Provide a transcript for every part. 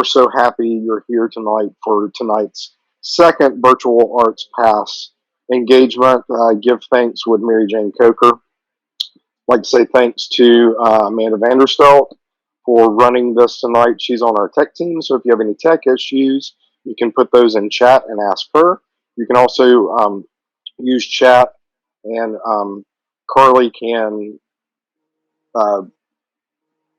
so happy you're here tonight for tonight's second Virtual Arts Pass engagement. Give thanks with Mary Jane Coker. I'd like to say thanks to Amanda Vanderstelt for running this tonight. She's on our tech team, so if you have any tech issues, you can put those in chat and ask her. You can also use chat, and Carly can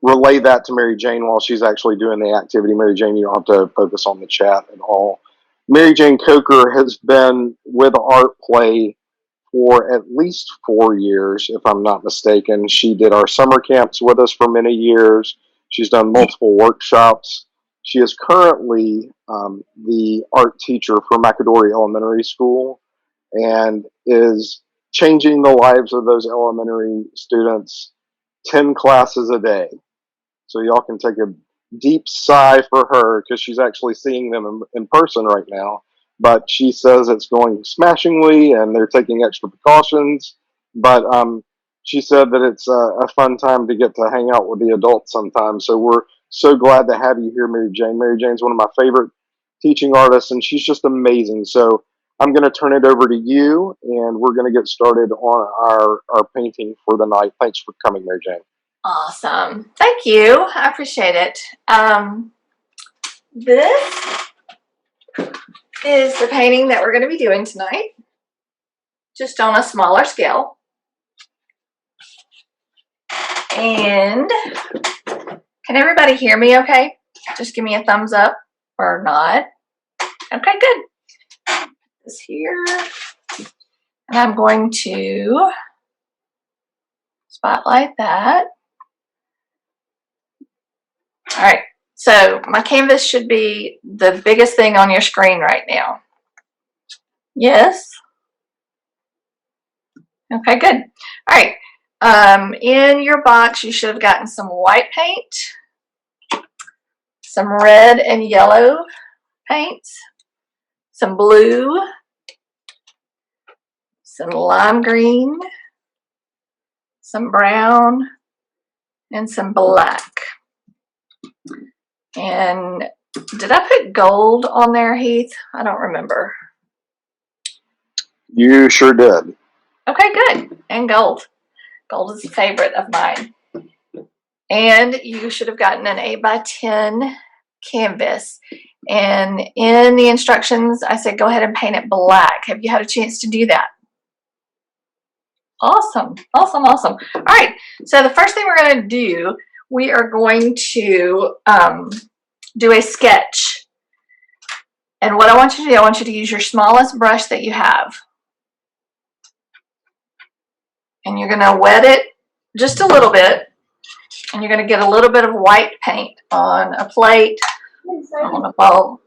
relay that to Mary Jane while she's actually doing the activity. Mary Jane, you don't have to focus on the chat at all. Mary Jane Coker has been with ArtPlay for at least 4 years, if I'm not mistaken. She did our summer camps with us for many years. She's done multiple workshops. She is currently the art teacher for McAdory Elementary School and is changing the lives of those elementary students 10 classes a day. So y'all can take a deep sigh for her because she's actually seeing them in person right now. But she says it's going smashingly and they're taking extra precautions. But she said that it's a fun time to get to hang out with the adults sometimes. So we're so glad to have you here, Mary Jane. Mary Jane's one of my favorite teaching artists, and she's just amazing. So I'm going to turn it over to you, and we're going to get started on our painting for the night. Thanks for coming, Mary Jane. Awesome. Thank you. I appreciate it. This is the painting that we're going to be doing tonight, just on a smaller scale. And can everybody hear me okay? Just give me a thumbs up or not. Okay, good. Put this here. And I'm going to spotlight that. All right, so my canvas should be the biggest thing on your screen right now. Yes? Okay, good. All right, in your box, you should have gotten some white paint, some red and yellow paints, some blue, some lime green, some brown, and some black. And did I put gold on there, Heath? I don't remember. You sure did. Okay, good. And gold. Gold is a favorite of mine. And you should have gotten an 8x10 canvas. And in the instructions, I said go ahead and paint it black. Have you had a chance to do that? Awesome, awesome, awesome. All right, so the first thing we're going to do, we are going to do a sketch. And what I want you to do, I want you to use your smallest brush that you have. And you're going to wet it just a little bit. And you're going to get a little bit of white paint on a plate, on a bowl.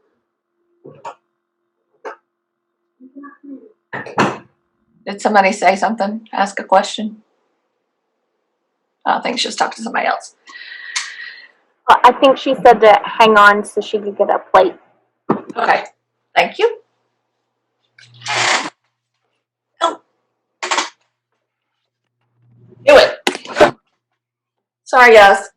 Did somebody say something? Ask a question? I think she was talking to somebody else. I think she said to hang on so she could get a plate. Okay, thank you. Oh. Do it. Sorry, guys.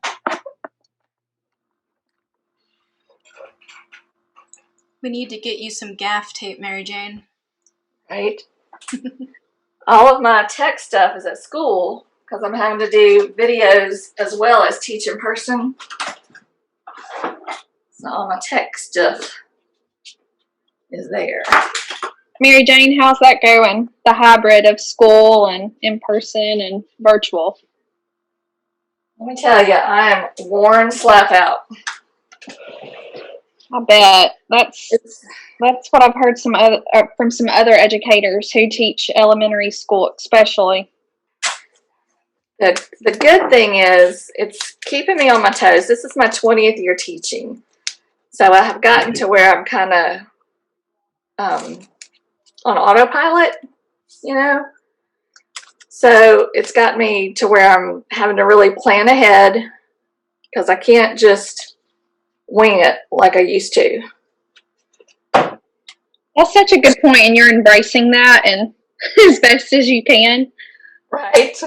We need to get you some gaff tape, Mary Jane. Right? All of my tech stuff is at school because I'm having to do videos as well as teach in person. So all my tech stuff is there. Mary Jane, how's that going? The hybrid of school and in person and virtual. Let me tell you, I am worn slap out. I bet that's what I've heard from some other educators who teach elementary school, especially. The good thing is it's keeping me on my toes. This is my 20th year teaching, so I have gotten to where I'm kind of on autopilot, you know. So it's got me to where I'm having to really plan ahead because I can't just wing it like I used to. That's such a good point, and you're embracing that and as best as you can. Right.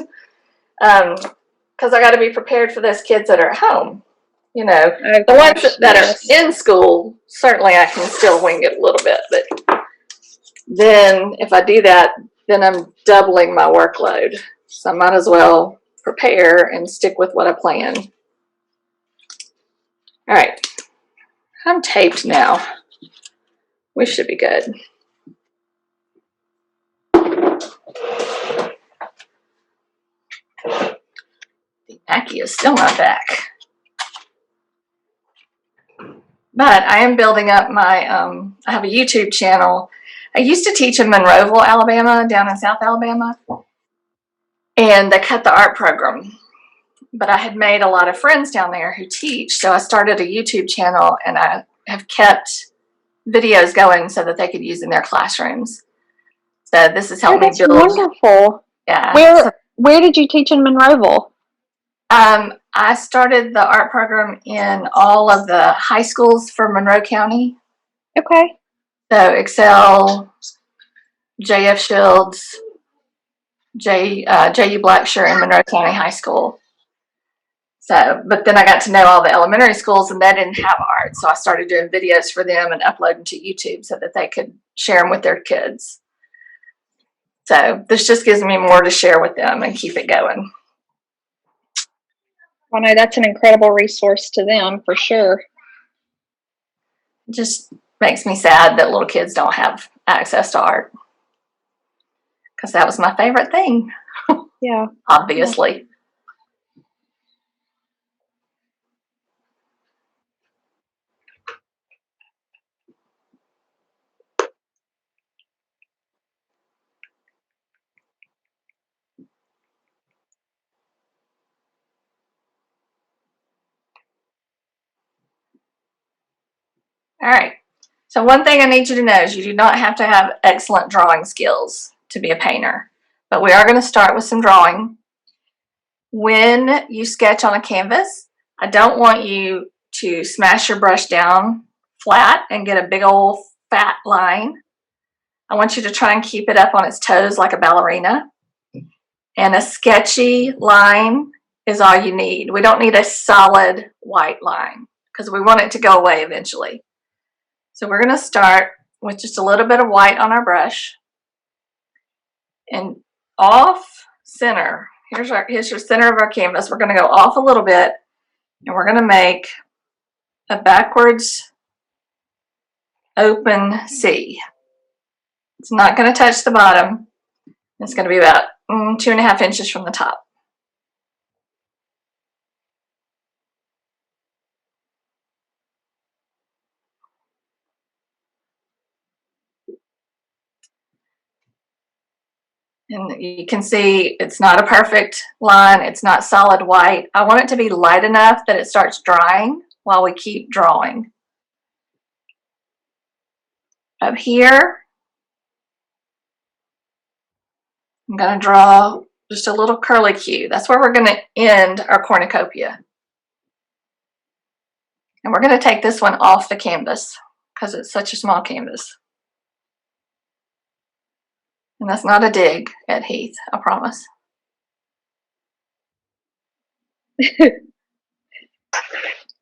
Because I got to be prepared for those kids that are at home. You know, Oh, the ones gosh, that yes. are in school, certainly I can still wing it a little bit, but then if I do that, then I'm doubling my workload. So I might as well prepare and stick with what I plan. All right, I'm taped now. We should be good. The Mackie is still not back. But I am building up my, I have a YouTube channel. I used to teach in Monroeville, Alabama, down in South Alabama. And they cut the art program. But I had made a lot of friends down there who teach. So I started a YouTube channel and I have kept videos going so that they could use in their classrooms. So this has helped me That's build. wonderful. Yeah. Where did you teach in Monroeville? I started the art program in all of the high schools for Monroe County. Okay. So Excel, JF Shields, J.U. Blackshear, and Monroe County High School. So, but then I got to know all the elementary schools and they didn't have art. So I started doing videos for them and uploading to YouTube so that they could share them with their kids. So this just gives me more to share with them and keep it going. Well, no, that's an incredible resource to them for sure. It just makes me sad that little kids don't have access to art. Because that was my favorite thing. Yeah. Obviously. All right. So one thing I need you to know is you do not have to have excellent drawing skills to be a painter. But we are going to start with some drawing. When you sketch on a canvas, I don't want you to smash your brush down flat and get a big old fat line. I want you to try and keep it up on its toes like a ballerina. And a sketchy line is all you need. We don't need a solid white line because we want it to go away eventually. So we're going to start with just a little bit of white on our brush. And off center, here's your center of our canvas. We're going to go off a little bit and we're going to make a backwards open C. It's not going to touch the bottom. It's going to be about 2.5 inches from the top. And you can see it's not a perfect line. It's not solid white. I want it to be light enough that it starts drying while we keep drawing. Up here, I'm going to draw just a little curly Q. That's where we're going to end our cornucopia. And we're going to take this one off the canvas because it's such a small canvas. And that's not a dig at Heath, I promise. But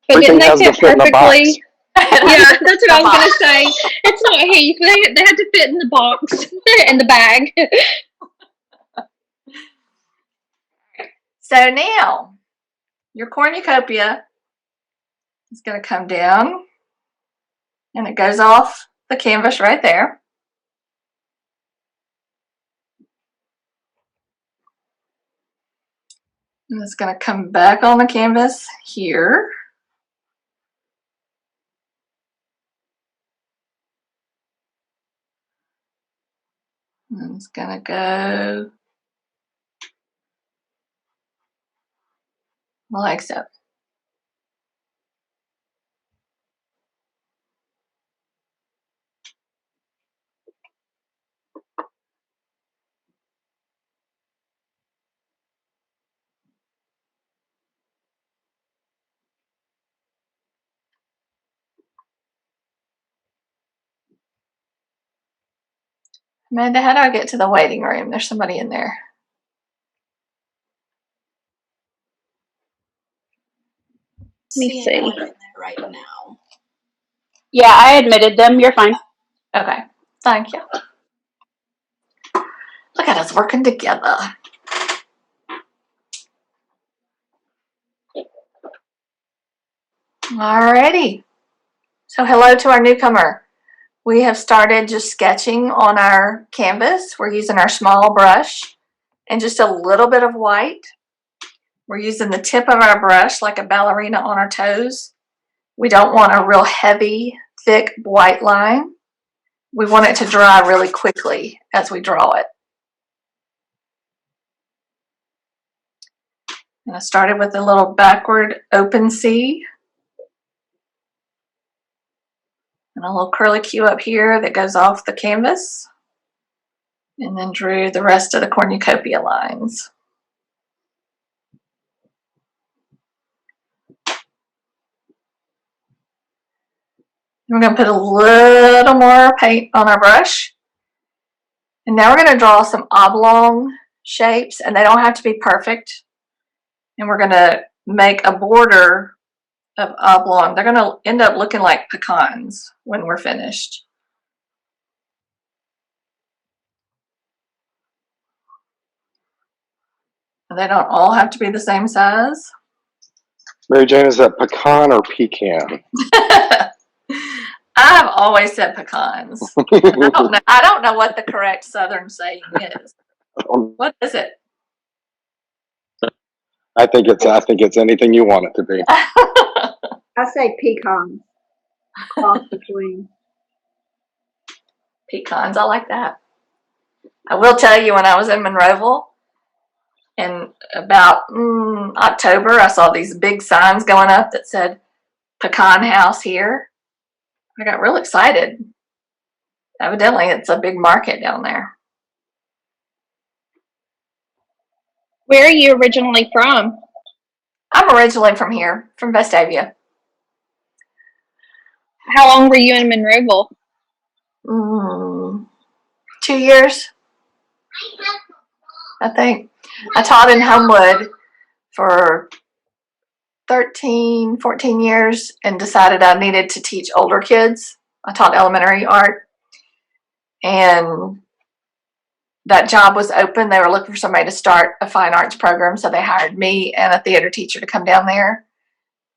didn't they fit perfectly? Yeah, that's what I was going to say. It's not Heath. They had to fit in the box, in the bag. So now, your cornucopia is going to come down and it goes off the canvas right there. And it's going to come back on the canvas here. And it's going to go like so. Amanda, how do I get to the waiting room? There's somebody in there. see see. anyone in there right now. Yeah, I admitted them. You're fine. Okay, thank you. Look at us working together. Alrighty. So hello to our newcomer. We have started just sketching on our canvas. We're using our small brush and just a little bit of white. We're using the tip of our brush like a ballerina on our toes. We don't want a real heavy, thick white line. We want it to dry really quickly as we draw it. And I started with a little backward open C. And a little curlicue up here that goes off the canvas. And then drew the rest of the cornucopia lines. We're going to put a little more paint on our brush. And now we're going to draw some oblong shapes, and they don't have to be perfect. And we're going to make a border of oblong. They're going to end up looking like pecans when we're finished. And they don't all have to be the same size. Mary Jane, is that pecan or pecan? I've always said pecans. I don't know what the correct Southern saying is. What is it? I think it's anything you want it to be. I say pecans. Cross between. Pecans, I like that. I will tell you, when I was in Monroeville in about October, I saw these big signs going up that said pecan house here. I got real excited. Evidently, it's a big market down there. Where are you originally from? I'm originally from here, from Vestavia. How long were you in Monroeville? 2 years, I think. I taught in Homewood for 13, 14 years and decided I needed to teach older kids. I taught elementary art, and that job was open. They were looking for somebody to start a fine arts program, so they hired me and a theater teacher to come down there.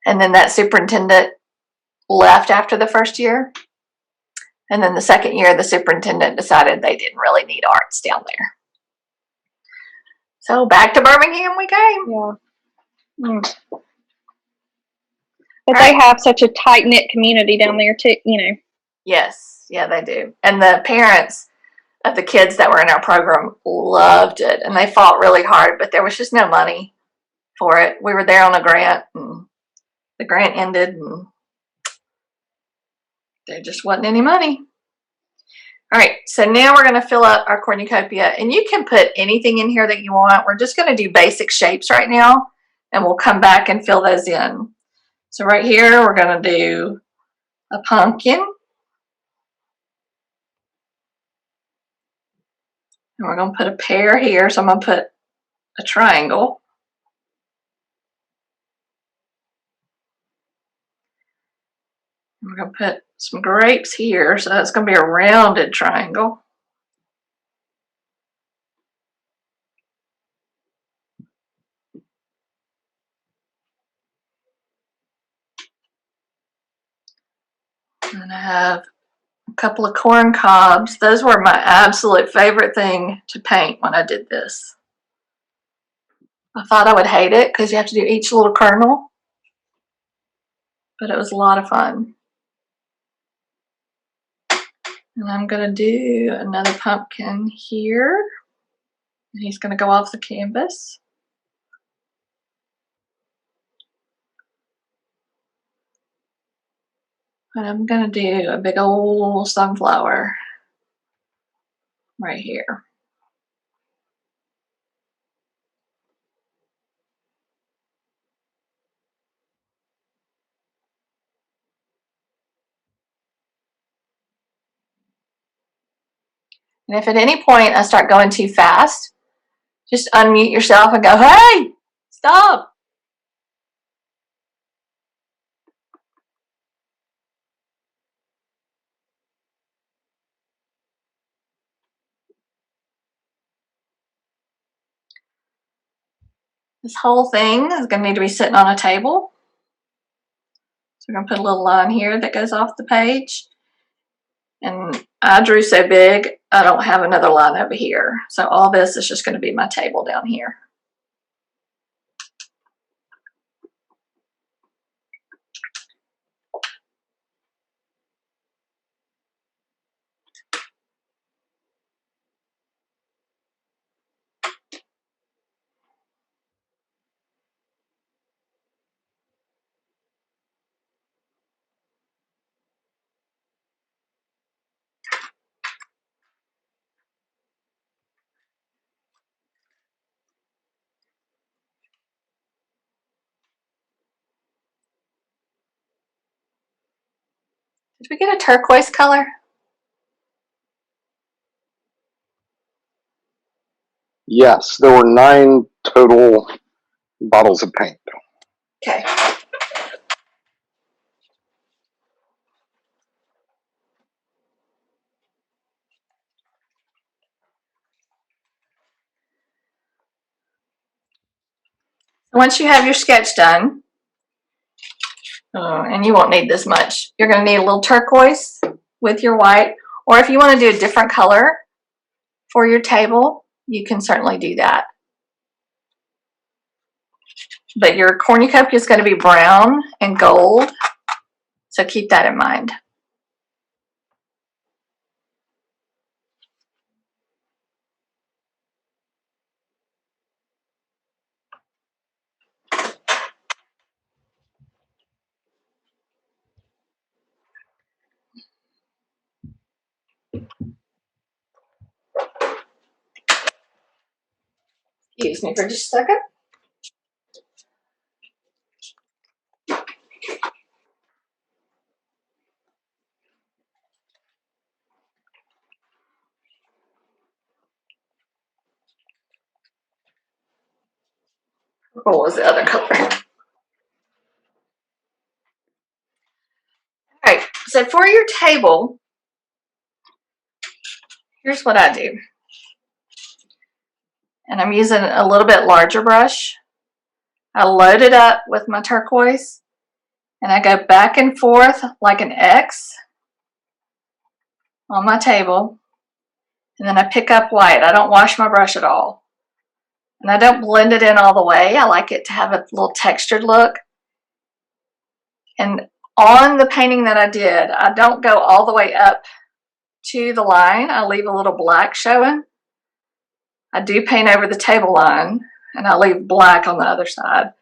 And then that superintendent left after the first year. And then the second year, the superintendent decided they didn't really need arts down there. So back to Birmingham we came. Yeah. But they have such a tight-knit community down there, too, you know. Yes, yeah, they do. And the parents of the kids that were in our program loved it, and they fought really hard, but there was just no money for it. We were there on a grant, and the grant ended, and there just wasn't any money. All right, so now we're going to fill up our cornucopia, and you can put anything in here that you want. We're just going to do basic shapes right now, and we'll come back and fill those in. So right here, we're going to do a pumpkin. And we're going to put a pear here, so I'm going to put a triangle. And we're going to put some grapes here, so that's going to be a rounded triangle. And I have a couple of corn cobs. Those were my absolute favorite thing to paint when I did this. I thought I would hate it because you have to do each little kernel, but it was a lot of fun. And I'm going to do another pumpkin here. And he's going to go off the canvas. And I'm going to do a big old sunflower right here. And if at any point I start going too fast, just unmute yourself and go, hey, stop. This whole thing is going to need to be sitting on a table. So we're going to put a little line here that goes off the page. And I drew so big, I don't have another line over here. So all this is just going to be my table down here. Did we get a turquoise color? Yes, there were 9 total bottles of paint. Okay. Once you have your sketch done, and you won't need this much, you're going to need a little turquoise with your white, or if you want to do a different color for your table, you can certainly do that. But your cornucopia is going to be brown and gold, so keep that in mind. Excuse me for just a second. What was the other color? All right, so for your table, here's what I do. And I'm using a little bit larger brush. I load it up with my turquoise, and I go back and forth like an X on my table, and then I pick up white. I don't wash my brush at all. And I don't blend it in all the way. I like it to have a little textured look. And on the painting that I did, I don't go all the way up to the line. I leave a little black showing. I do paint over the table line, and I leave black on the other side.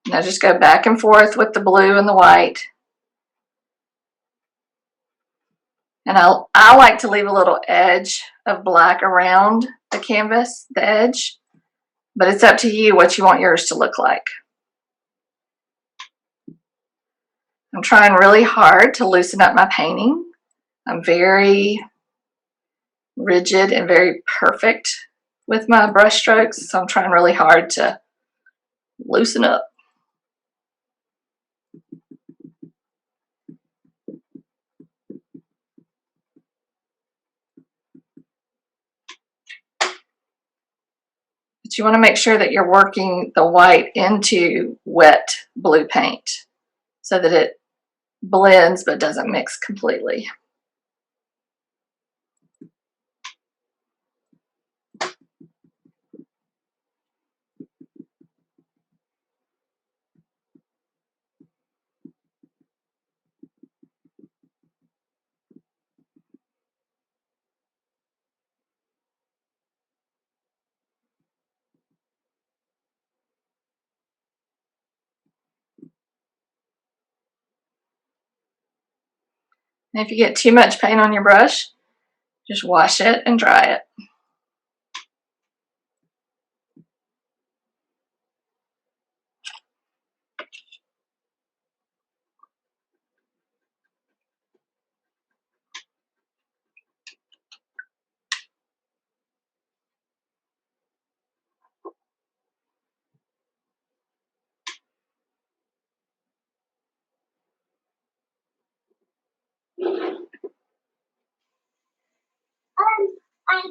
And I just go back and forth with the blue and the white. And I like to leave a little edge of black around the canvas, the edge, but it's up to you what you want yours to look like. I'm trying really hard to loosen up my painting. I'm very rigid and very perfect with my brush strokes, so I'm trying really hard to loosen up. But you want to make sure that you're working the white into wet blue paint so that it blends but doesn't mix completely. And if you get too much paint on your brush, just wash it and dry it.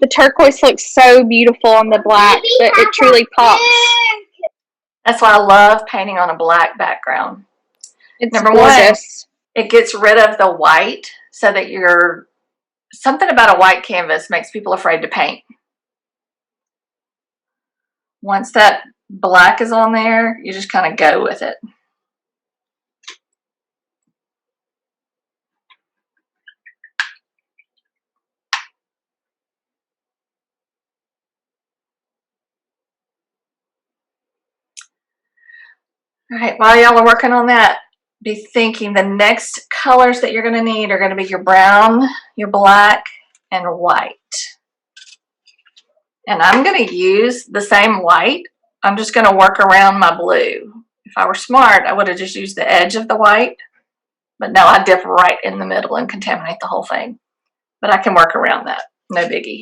The turquoise looks so beautiful on the black that it truly pops. That's why I love painting on a black background. It's Number gorgeous. one, it gets rid of the white so that something about a white canvas makes people afraid to paint. Once that black is on there, you just kind of go with it. All right, while y'all are working on that, be thinking the next colors that you're going to need are going to be your brown, your black, and white. And I'm going to use the same white. I'm just going to work around my blue. If I were smart, I would have just used the edge of the white. But no, I dip right in the middle and contaminate the whole thing. But I can work around that. No biggie.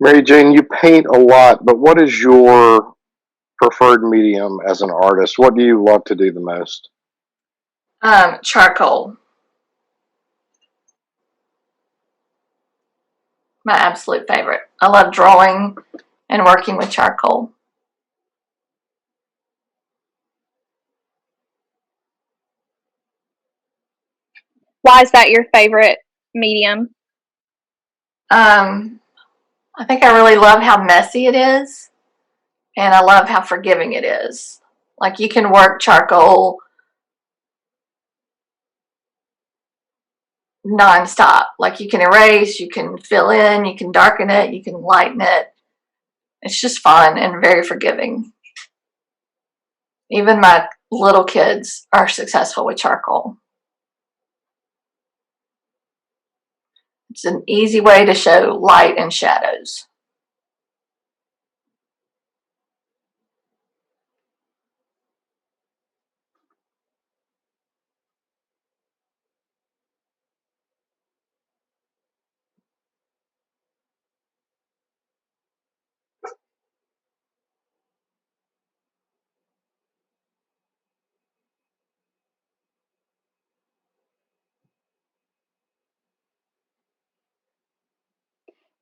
Mary Jane, you paint a lot, but what is your preferred medium as an artist? What do you love to do the most? Charcoal. My absolute favorite. I love drawing and working with charcoal. Why is that your favorite medium? I think I really love how messy it is, and I love how forgiving it is. Like, you can work charcoal non-stop. Like, you can erase, you can fill in, you can darken it, you can lighten it. It's just fun and very forgiving. Even my little kids are successful with charcoal. It's an easy way to show light and shadows.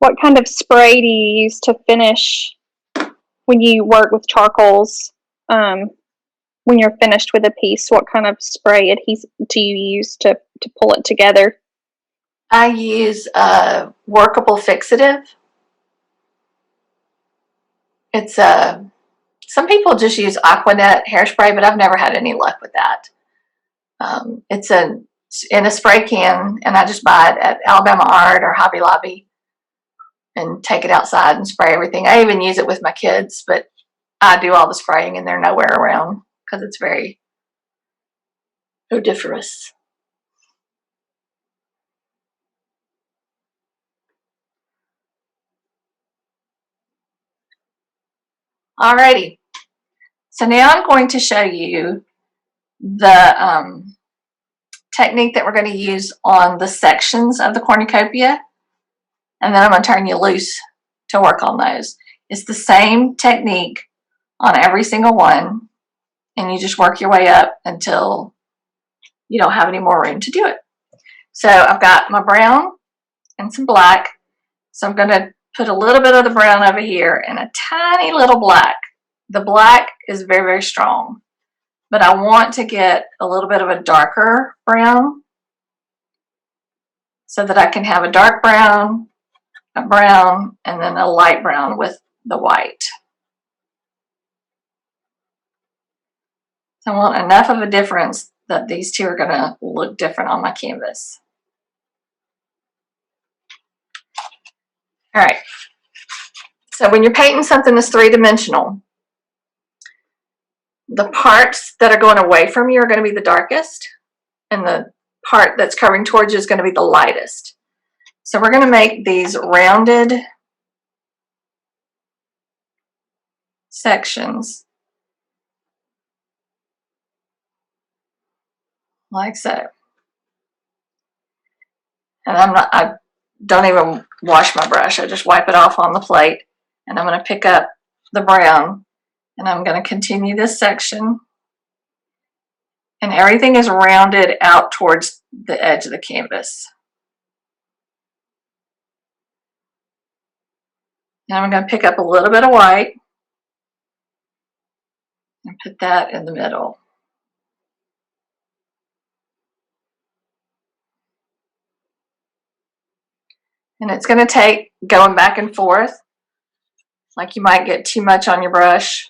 What kind of spray do you use to finish when you work with charcoals? When you're finished with a piece, what kind of spray adhesive do you use to pull it together? I use a workable fixative. It's some people just use Aquanet hairspray, but I've never had any luck with that. It's in a spray can, and I just buy it at Alabama Art or Hobby Lobby and take it outside and spray everything. I even use it with my kids, but I do all the spraying and they're nowhere around because it's very odoriferous. Alrighty, so now I'm going to show you the technique that we're going to use on the sections of the cornucopia, and then I'm going to turn you loose to work on those. It's the same technique on every single one, and you just work your way up until you don't have any more room to do it. So I've got my brown and some black, so I'm going to put a little bit of the brown over here and a tiny little black. The black is very, very strong, but I want to get a little bit of a darker brown so that I can have a dark brown, a brown, and then a light brown with the white. So I want enough of a difference that these two are going to look different on my canvas. All right. So when you're painting something that's three-dimensional, the parts that are going away from you are going to be the darkest, and the part that's covering towards you is going to be the lightest. So we're going to make these rounded sections like so. And I don't even wash my brush. I just wipe it off on the plate. And I'm going to pick up the brown and I'm going to continue this section. And everything is rounded out towards the edge of the canvas. And I'm going to pick up a little bit of white and put that in the middle. And it's going to take going back and forth. Like you might get too much on your brush,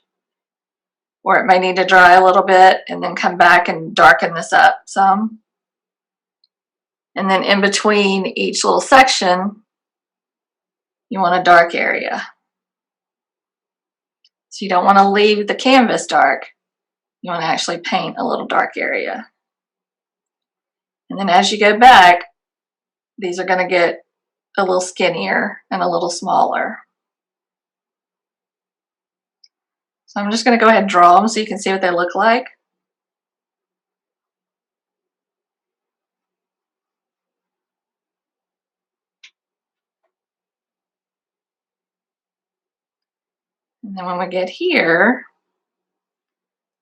or it may need to dry a little bit and then come back and darken this up some. And then in between each little section, you want a dark area. So you don't want to leave the canvas dark. You want to actually paint a little dark area. And then as you go back, these are going to get a little skinnier and a little smaller. So I'm just going to go ahead and draw them so you can see what they look like. And then when we get here,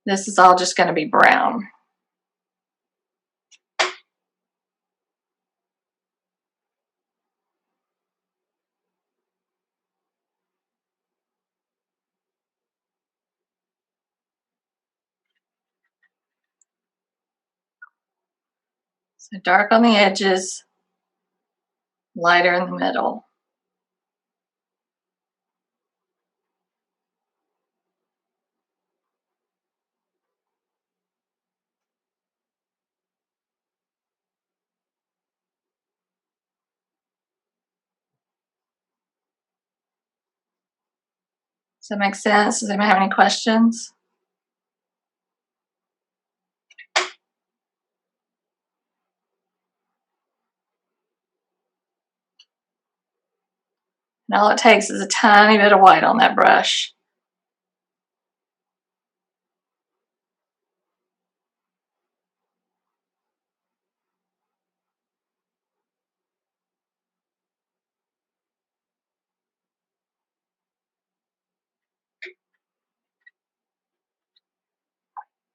this is all just going to be brown. So dark on the edges, lighter in the middle. Does that make sense? Does anybody have any questions? And all it takes is a tiny bit of white on that brush.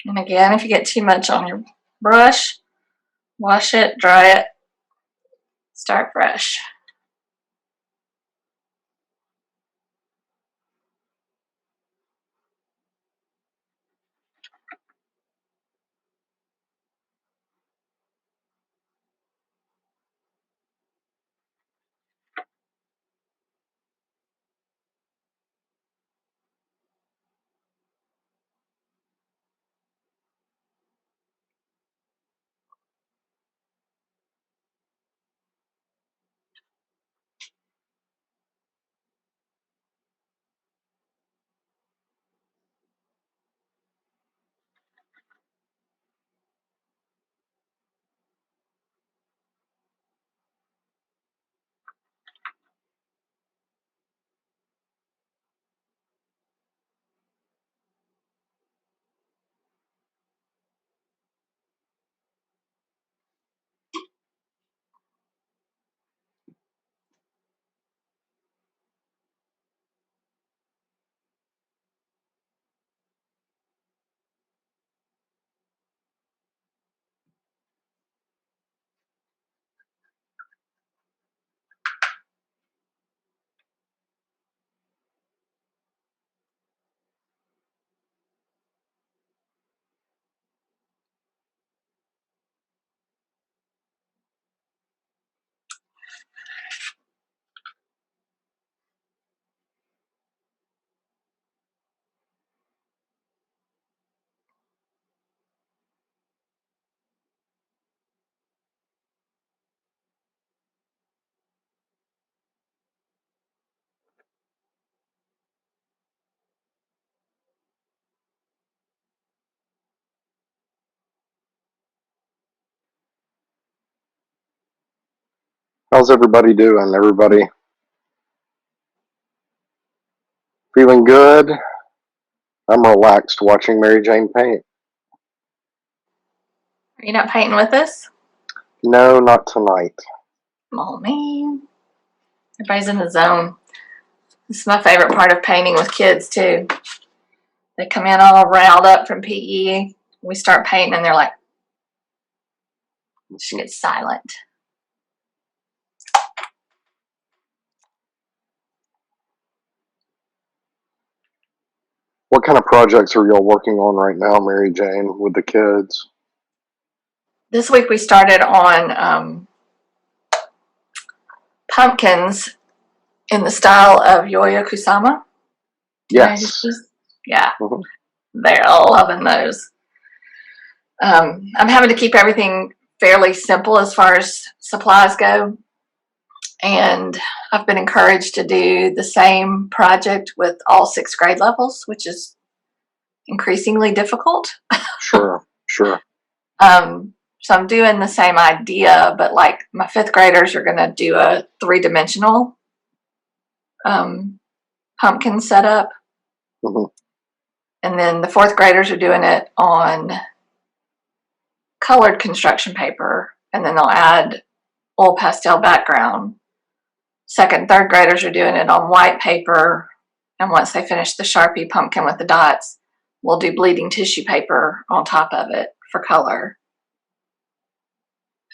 And again, if you get too much on your brush, wash it, dry it, start fresh. How's everybody doing? Everybody feeling good? I'm relaxed watching Mary Jane paint. Are you not painting with us? No, not tonight. Oh, man. Everybody's in the zone. This is my favorite part of painting with kids, too. They come in all riled up from PE. We start painting, and they're like, just get silent. What kind of projects are y'all working on right now, Mary Jane, with the kids? This week we started on pumpkins in the style of Yoyo Kusama. Yes. Yeah, Mhm. they're all loving those. I'm having to keep everything fairly simple as far as supplies go. And I've been encouraged to do the same project with all 6 grade levels, which is increasingly difficult. Sure, sure. So I'm doing the same idea, but like my 5th graders are going to do a 3-dimensional pumpkin setup. Mhm. And then the 4th graders are doing it on colored construction paper, and then they'll add oil pastel background. 2nd, 3rd graders are doing it on white paper, and once they finish the Sharpie pumpkin with the dots, we'll do bleeding tissue paper on top of it for color.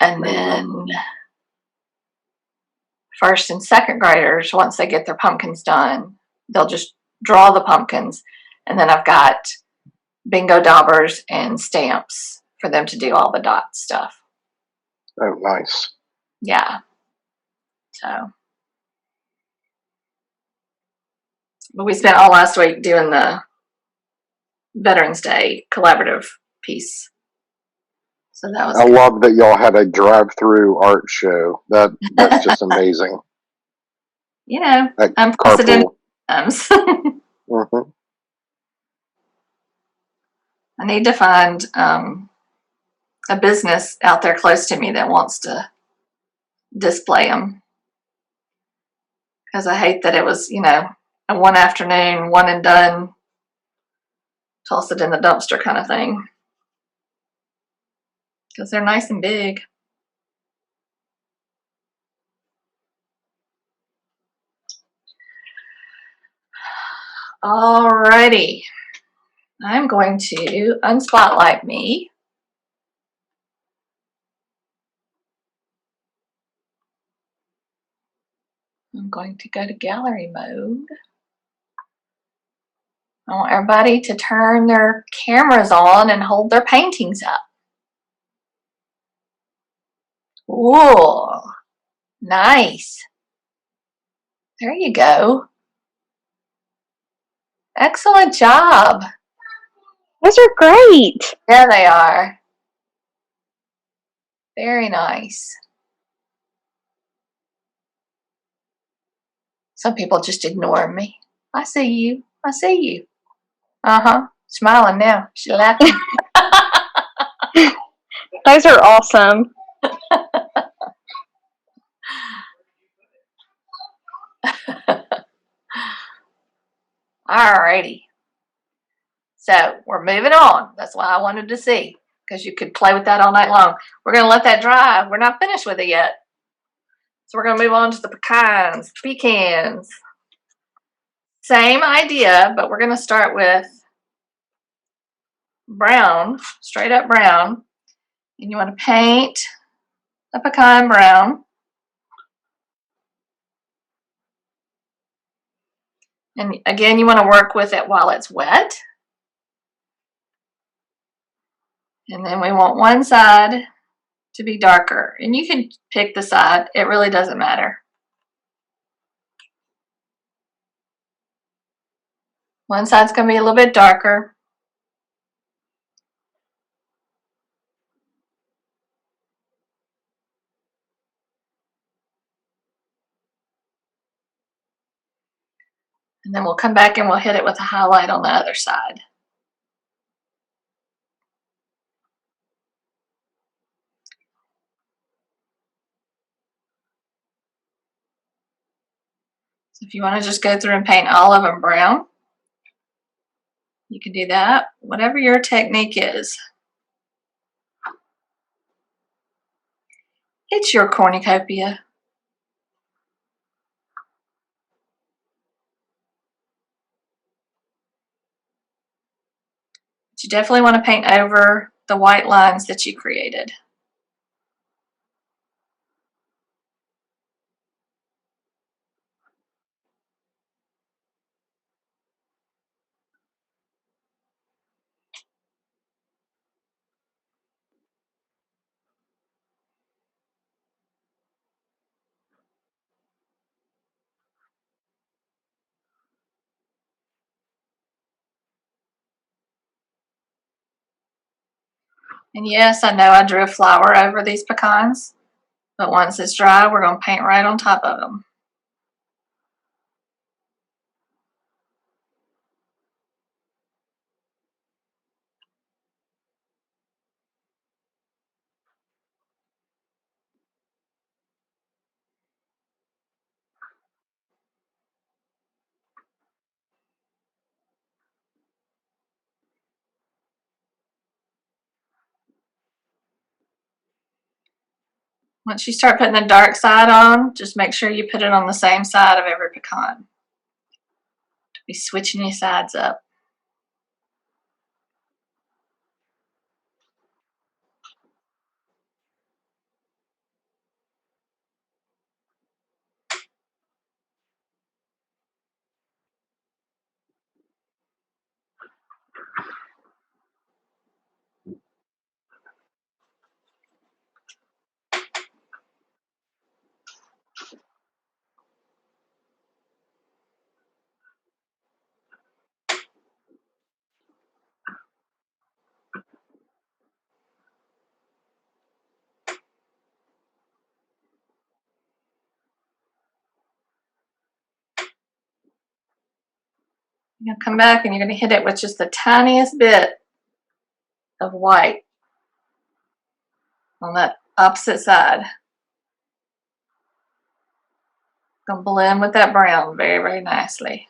And then 1st and 2nd graders, once they get their pumpkins done, they'll just draw the pumpkins, and then I've got bingo daubers and stamps for them to do all the dot stuff. Oh, nice. Yeah. So, but we spent all last week doing the Veterans Day collaborative piece. So that was I good. love that y'all had a drive-through art show. That's just amazing. You know, At unprecedented Carpool. times. Mhm. I need to find a business out there close to me that wants to display them. Because I hate that it was, a one afternoon, one and done, toss it in the dumpster kind of thing. Because they're nice and big. Alrighty. I'm going to unspotlight me. I'm going to go to gallery mode. I want everybody to turn their cameras on and hold their paintings up. Ooh, nice. There you go. Excellent job. Those are great. Yeah, they are. Very nice. Some people just ignore me. I see you. I see you. Uh-huh. Smiling now. She's laughing. Those are awesome. Alrighty. So we're moving on. That's why I wanted to see, because you could play with that all night long. We're going to let that dry. We're not finished with it yet. So we're going to move on to the pecans. Same idea, but we're going to start with brown, straight up brown. And you want to paint a pecan brown. And again, you want to work with it while it's wet. And then we want one side to be darker. And you can pick the side. It really doesn't matter. One side's going to be a little bit darker. And then we'll come back and we'll hit it with a highlight on the other side. So if you want to just go through and paint all of them brown, you can do that, whatever your technique is. It's your cornucopia. But you definitely want to paint over the white lines that you created. And yes, I know I drew a flower over these pecans, but once it's dry, we're going to paint right on top of them. Once you start putting the dark side on, just make sure you put it on the same side of every pecan. Be switching your sides up. You're going to come back and you're going to hit it with just the tiniest bit of white on that opposite side. Going to blend with that brown very, very nicely.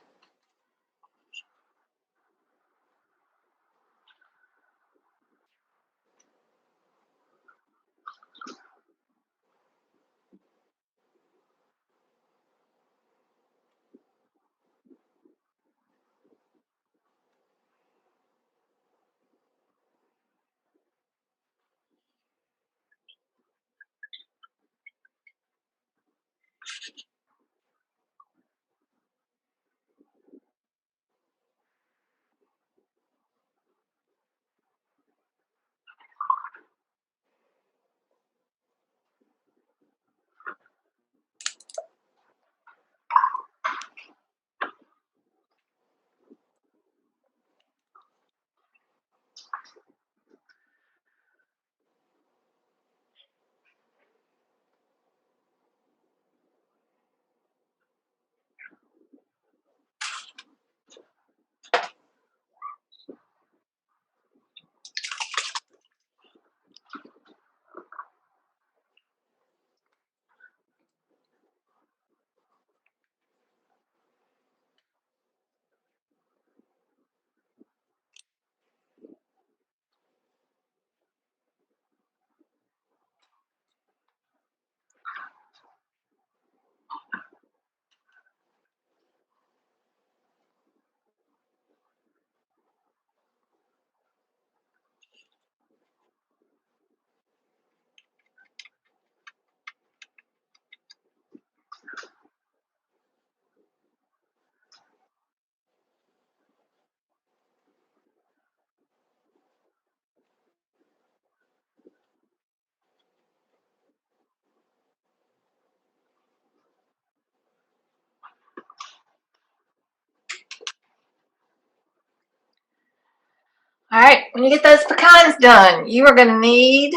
All right, when you get those pecans done, you are going to need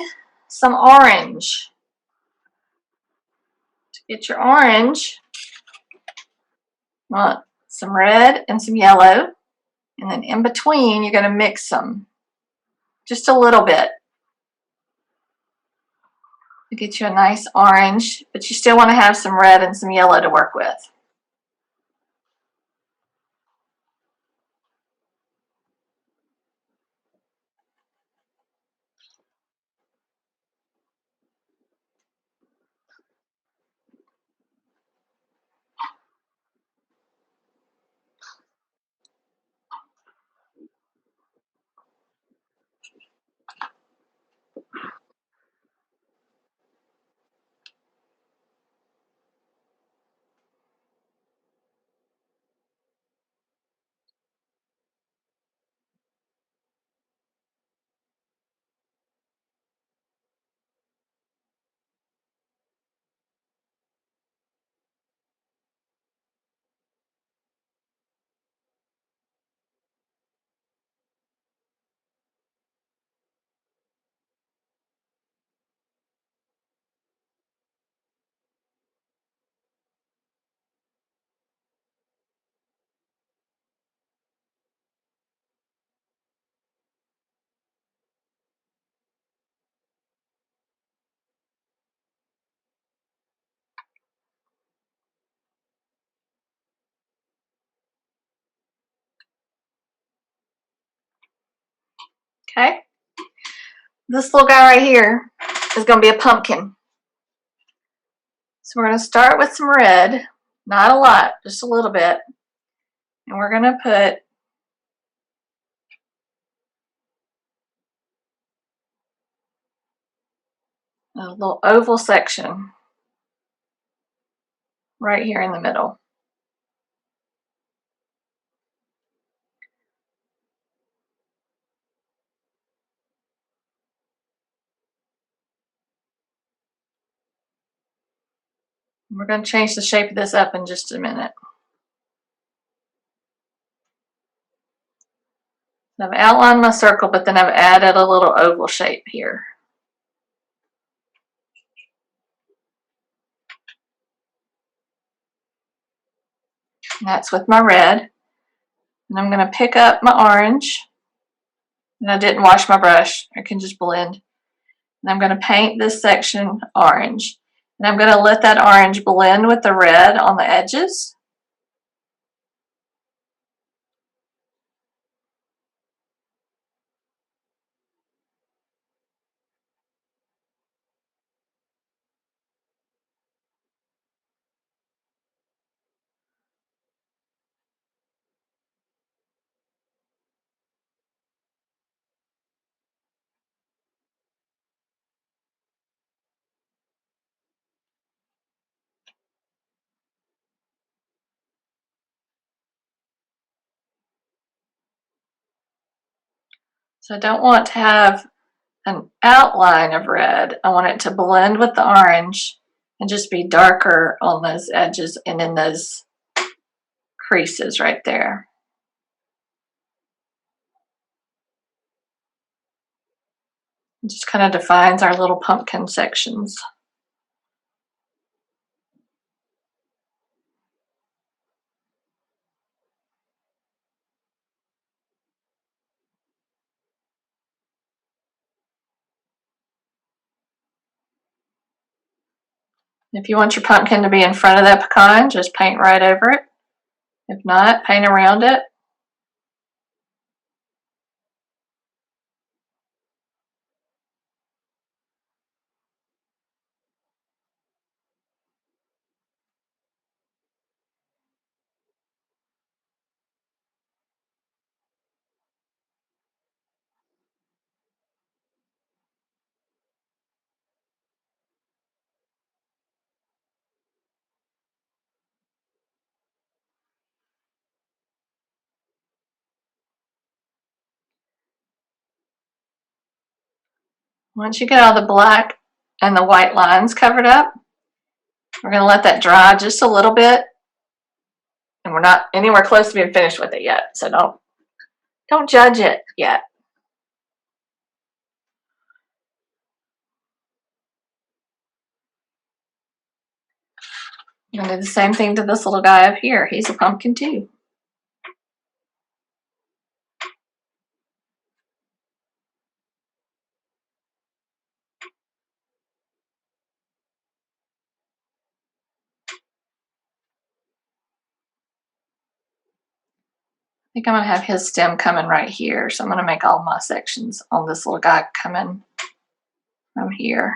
some orange. To get your orange, want some red and some yellow, and then in between, you're going to mix them just a little bit to get you a nice orange, but you still want to have some red and some yellow to work with. Okay. This little guy right here is going to be a pumpkin. So we're going to start with some red, not a lot, just a little bit. And we're going to put a little oval section right here in the middle. We're going to change the shape of this up in just a minute. I've outlined my circle, but then I've added a little oval shape here. And that's with my red. And I'm going to pick up my orange. And I didn't wash my brush. I can just blend. And I'm going to paint this section orange. And I'm going to let that orange blend with the red on the edges. So I don't want to have an outline of red. I want it to blend with the orange and just be darker on those edges and in those creases right there. It just kind of defines our little pumpkin sections. If you want your pumpkin to be in front of that pecan, just paint right over it. If not, paint around it. Once you get all the black and the white lines covered up, we're going to let that dry just a little bit. And we're not anywhere close to being finished with it yet, so don't judge it yet. I'm going to do the same thing to this little guy up here. He's a pumpkin too. I think I'm going to have his stem coming right here. So I'm going to make all my sections on this little guy coming from here.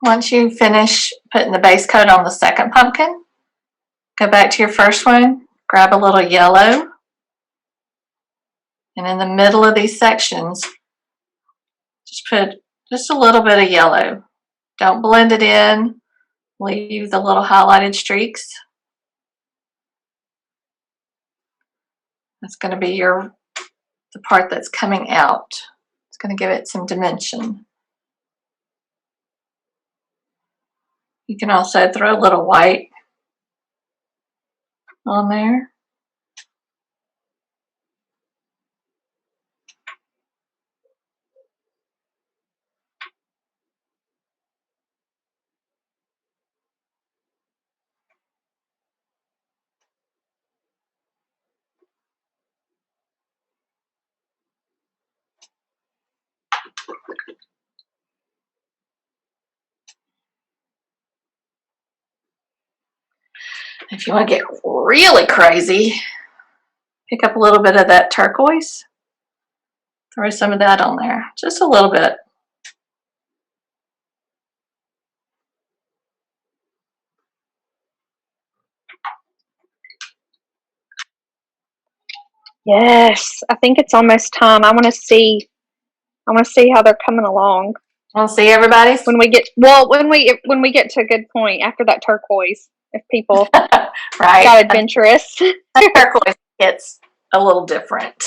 Once you finish putting the base coat on the second pumpkin, go back to your first one, grab a little yellow, and in the middle of these sections, just put just a little bit of yellow. Don't blend it in, leave the little highlighted streaks. That's going to be the part that's coming out. It's going to give it some dimension. You can also throw a little white on there. If you want to get really crazy, pick up a little bit of that turquoise, throw some of that on there, just a little bit. Yes, I think it's almost time. I want to see how they're coming along. Want to see everybody? When we get to a good point after that turquoise, if people Right. got adventurous. That turquoise gets a little different.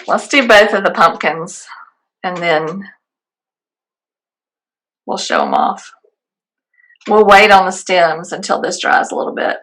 Let's do both of the pumpkins and then we'll show them off. We'll wait on the stems until this dries a little bit.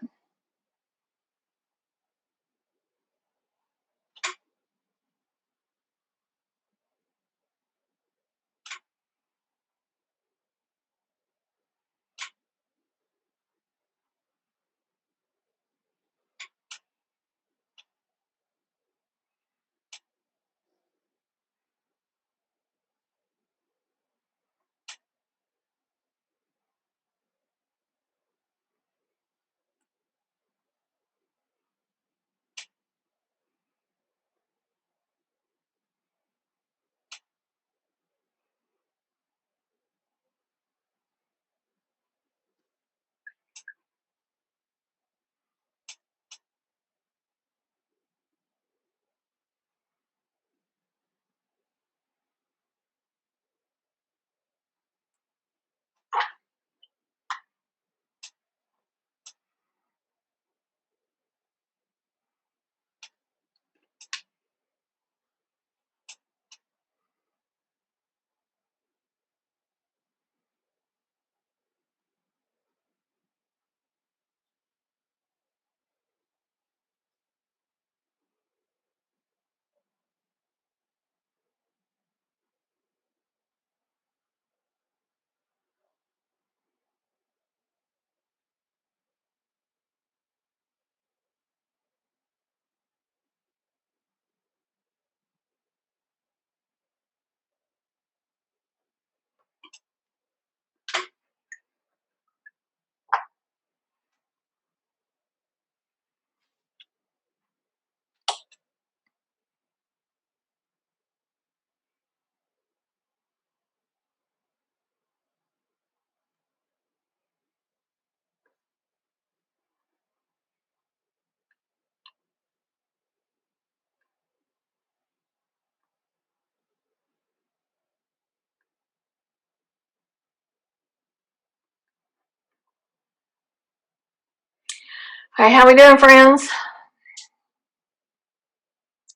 All right, how we doing, friends?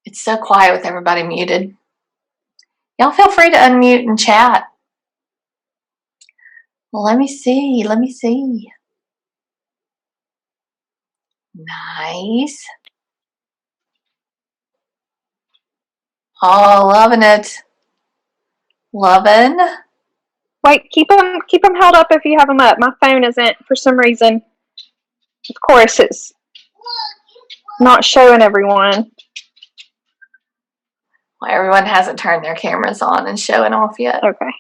It's so quiet with everybody muted. Y'all feel free to unmute and chat. Well, let me see. Nice. Oh, loving it. Loving. Wait, keep them held up if you have them up. My phone isn't, for some reason. Of course, it's not showing everyone. Well, everyone hasn't turned their cameras on and showing off yet. Okay.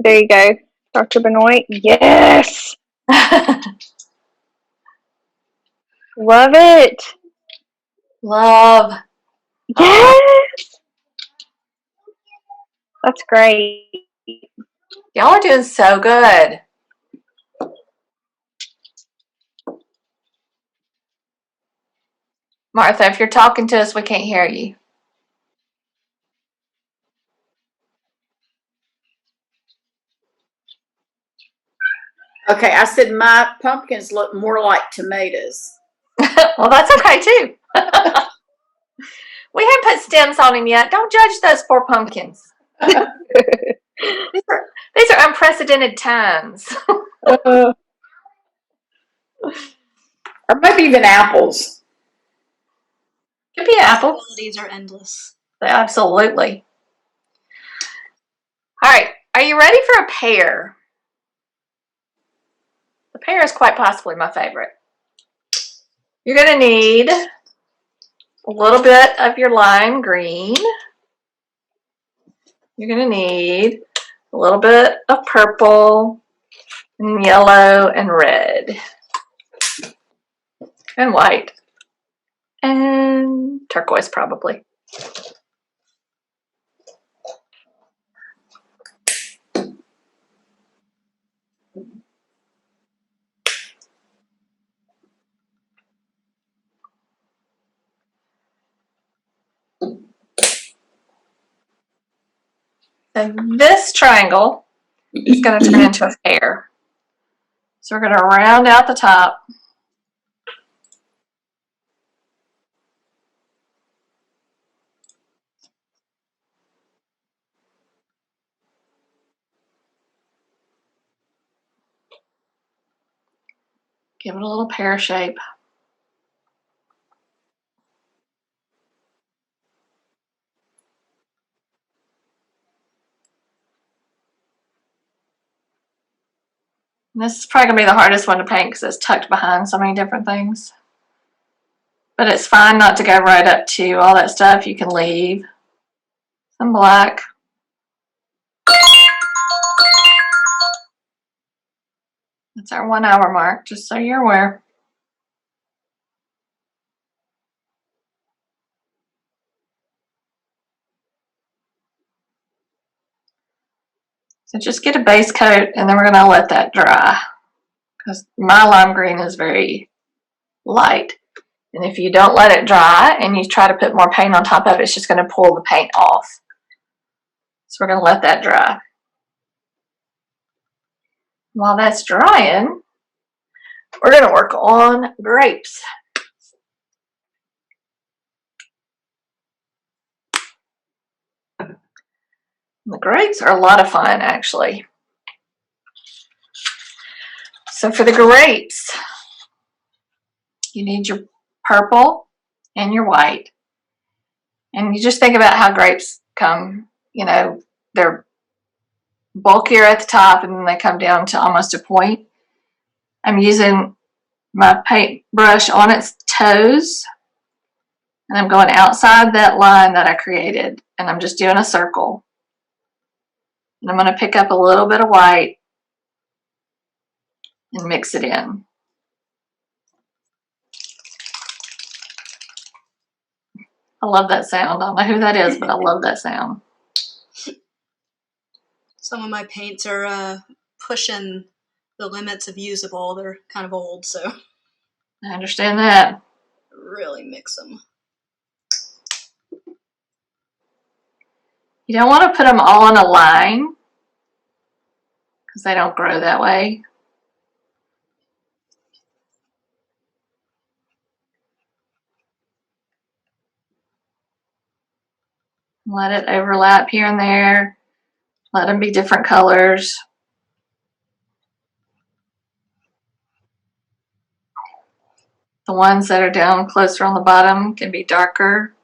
There you go, Dr. Benoit. Yes! Love it. Love. Yes! That's great. Y'all are doing so good. Martha, if you're talking to us, we can't hear you. Okay, I said my pumpkins look more like tomatoes. Well, that's okay too. We haven't put stems on them yet. Don't judge those poor pumpkins. These are unprecedented times. Or maybe even apples. Could be apples. Possibilities are endless. Absolutely. All right. Are you ready for a pear? The pear is quite possibly my favorite. You're going to need a little bit of your lime green. You're going to need a little bit of purple and yellow and red and white and turquoise probably. So this triangle is going to turn into a pear. So we're going to round out the top. Give it a little pear shape. And this is probably going to be the hardest one to paint because it's tucked behind so many different things. But it's fine not to go right up to all that stuff. You can leave some black. That's our 1 hour mark, just so you're aware. So just get a base coat and then we're going to let that dry because my lime green is very light. And if you don't let it dry and you try to put more paint on top of it, it's just going to pull the paint off. So we're going to let that dry. While that's drying, we're going to work on grapes. The grapes are a lot of fun, actually. So for the grapes, you need your purple and your white. And you just think about how grapes come, you know, they're bulkier at the top and then they come down to almost a point. I'm using my paint brush on its toes and I'm going outside that line that I created and I'm just doing a circle. And I'm going to pick up a little bit of white and mix it in. I love that sound. I don't know who that is, but I love that sound. Some of my paints are pushing the limits of usable. They're kind of old, so I understand that. really mix them. You don't want to put them all in a line because they don't grow that way. Let it overlap here and there. Let them be different colors. The ones that are down closer on the bottom can be darker.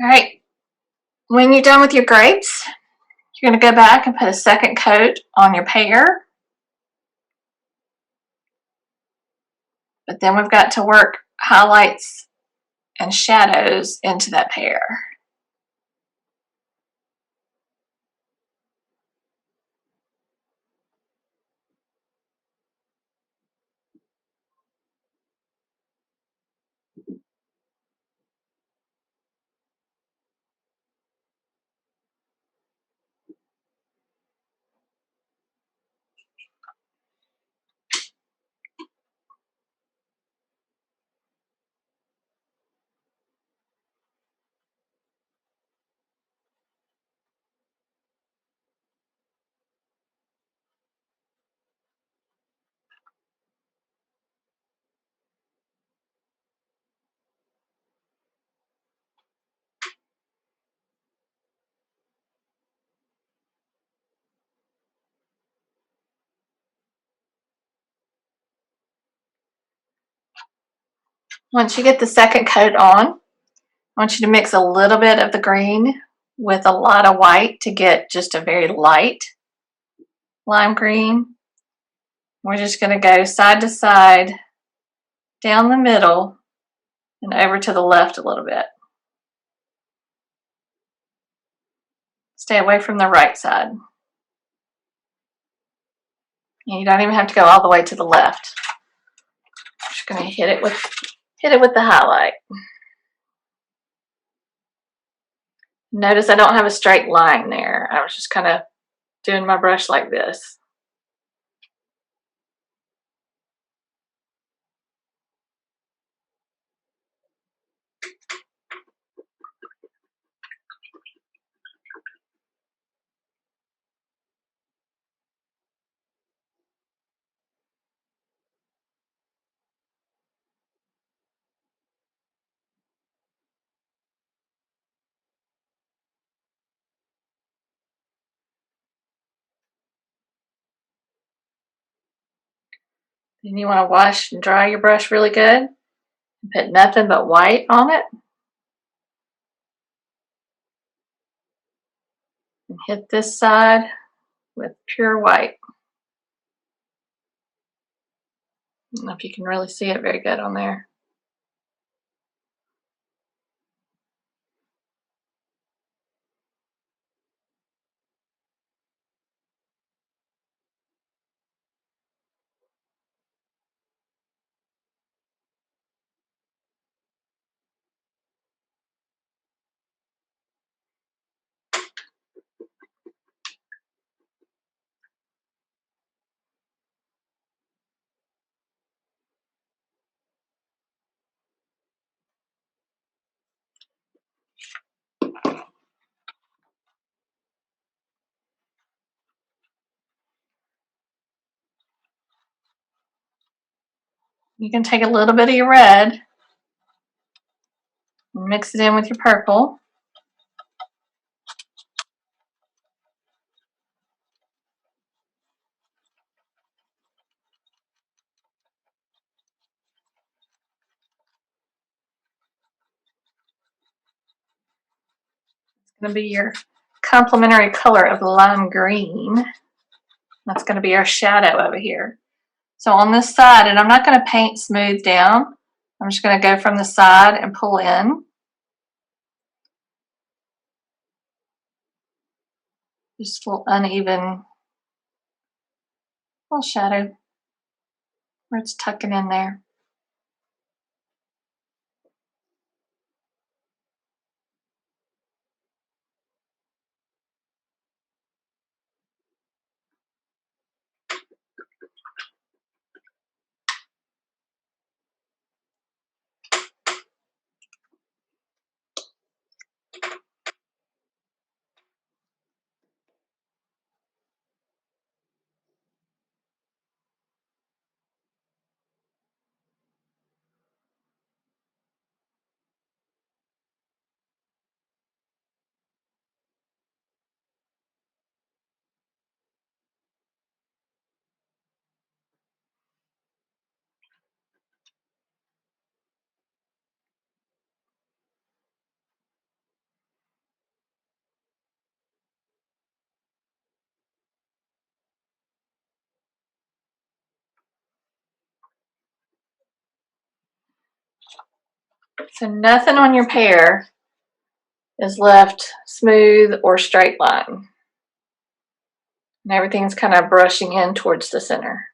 All right. When you're done with your grapes, you're going to go back and put a second coat on your pear. But then we've got to work highlights and shadows into that pear. Once you get the second coat on, I want you to mix a little bit of the green with a lot of white to get just a very light lime green. We're just going to go side to side, down the middle, and over to the left a little bit. Stay away from the right side. And you don't even have to go all the way to the left. I'm just going to hit it with the highlight. Notice I don't have a straight line there. I was just kind of doing my brush like this. Then you want to wash and dry your brush really good. Put nothing but white on it. And hit this side with pure white. I don't know if you can really see it very good on there. You can take a little bit of your red and mix it in with your purple. It's going to be your complementary color of lime green. That's going to be our shadow over here. So on this side, and I'm not going to paint smooth down. I'm just going to go from the side and pull in. Just a little uneven little shadow where it's tucking in there. So nothing on your pear is left smooth or straight line. And everything's kind of brushing in towards the center.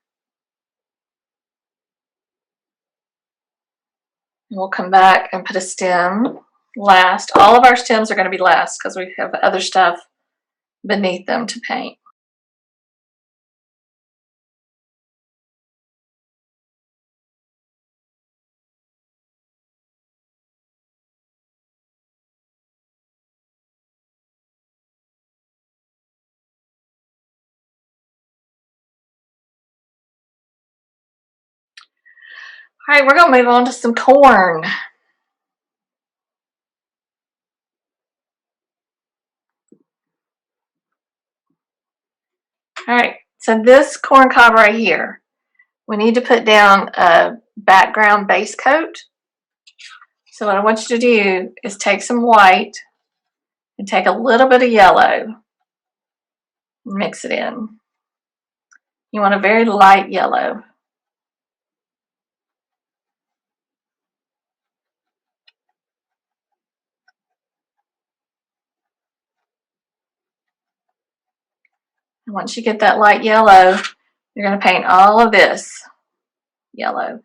And we'll come back and put a stem last. All of our stems are going to be last because we have other stuff beneath them to paint. All right, we're going to move on to some corn. All right, so this corn cob right here, we need to put down a background base coat. So what I want you to do is take some white and take a little bit of yellow and mix it in. You want a very light yellow. And once you get that light yellow, you're going to paint all of this yellow.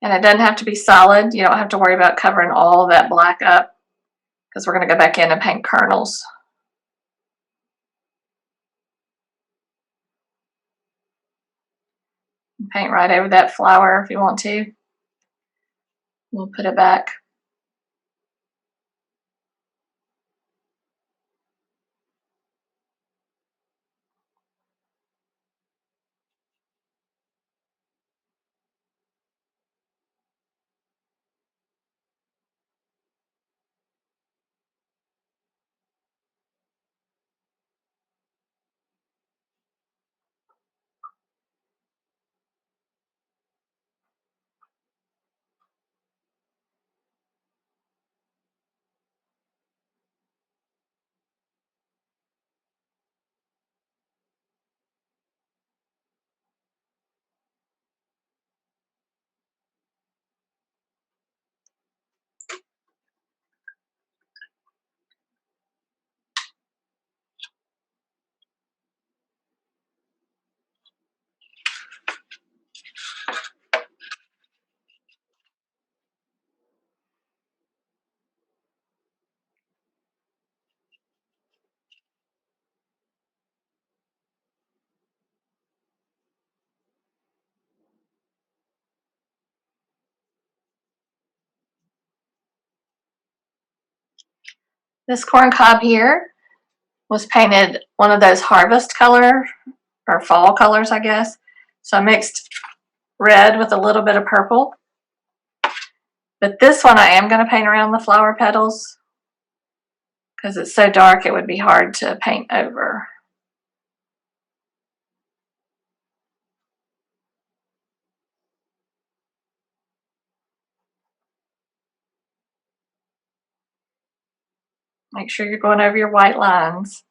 And it doesn't have to be solid. You don't have to worry about covering all of that black up because we're going to go back in and paint kernels. Paint right over that flower if you want to. We'll put it back. This corn cob here was painted one of those harvest color or fall colors, I guess. So I mixed red with a little bit of purple. But this one I am going to paint around the flower petals because it's so dark it would be hard to paint over. Make sure you're going over your white lines.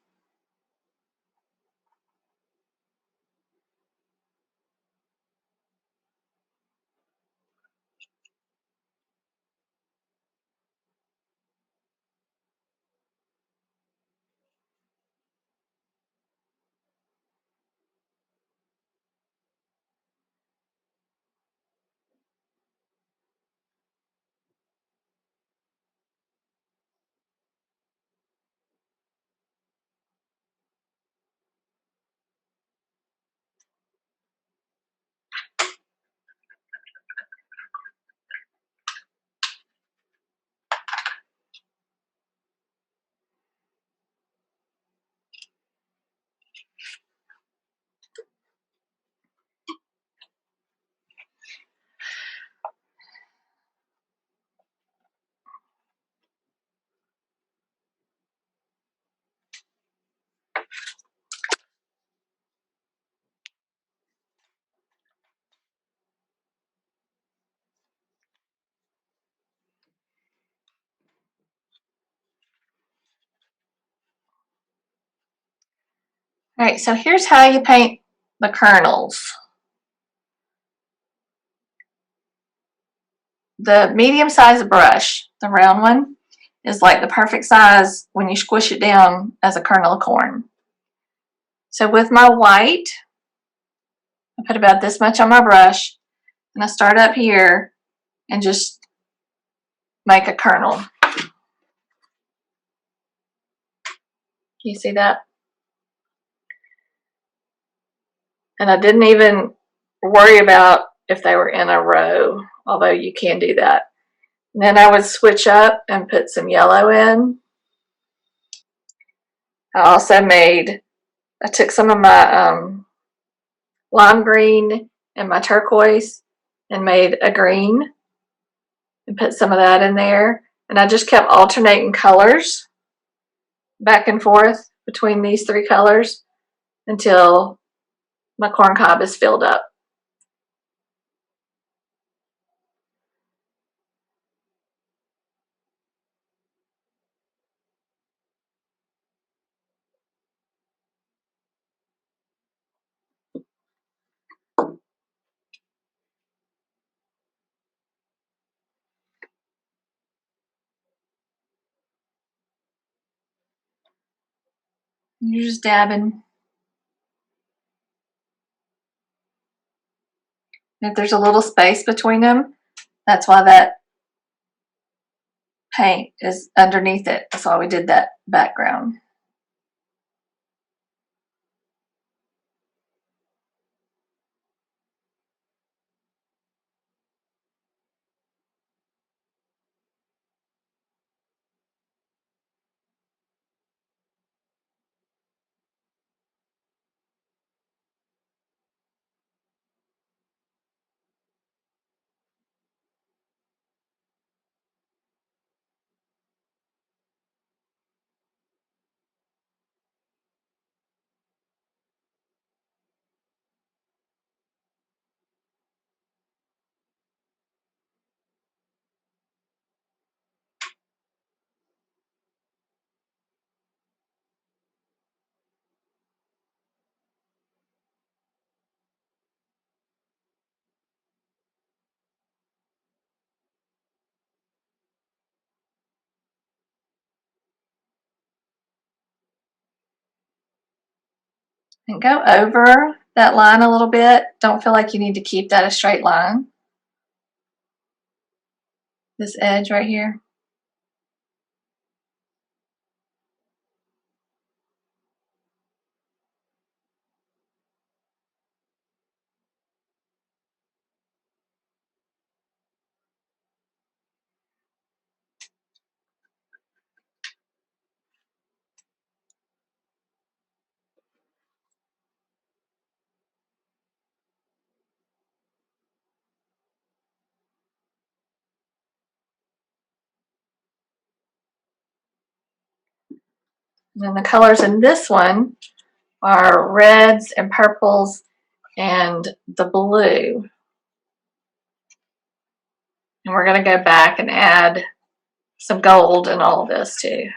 All right, so here's how you paint the kernels. The medium-sized brush, the round one, is like the perfect size when you squish it down as a kernel of corn. So with my white, I put about this much on my brush, and I start up here and just make a kernel. Can you see that? And I didn't even worry about if they were in a row, although you can do that. And then I would switch up and put some yellow in. I took some of my lime green and my turquoise and made a green and put some of that in there. And I just kept alternating colors back and forth between these three colors until my corn cob is filled up. You're just dabbing. If there's a little space between them, that's why that paint is underneath it. That's why we did that background. And go over that line a little bit. Don't feel like you need to keep that a straight line. This edge right here. And then the colors in this one are reds and purples and the blue. And we're going to go back and add some gold in all of this too.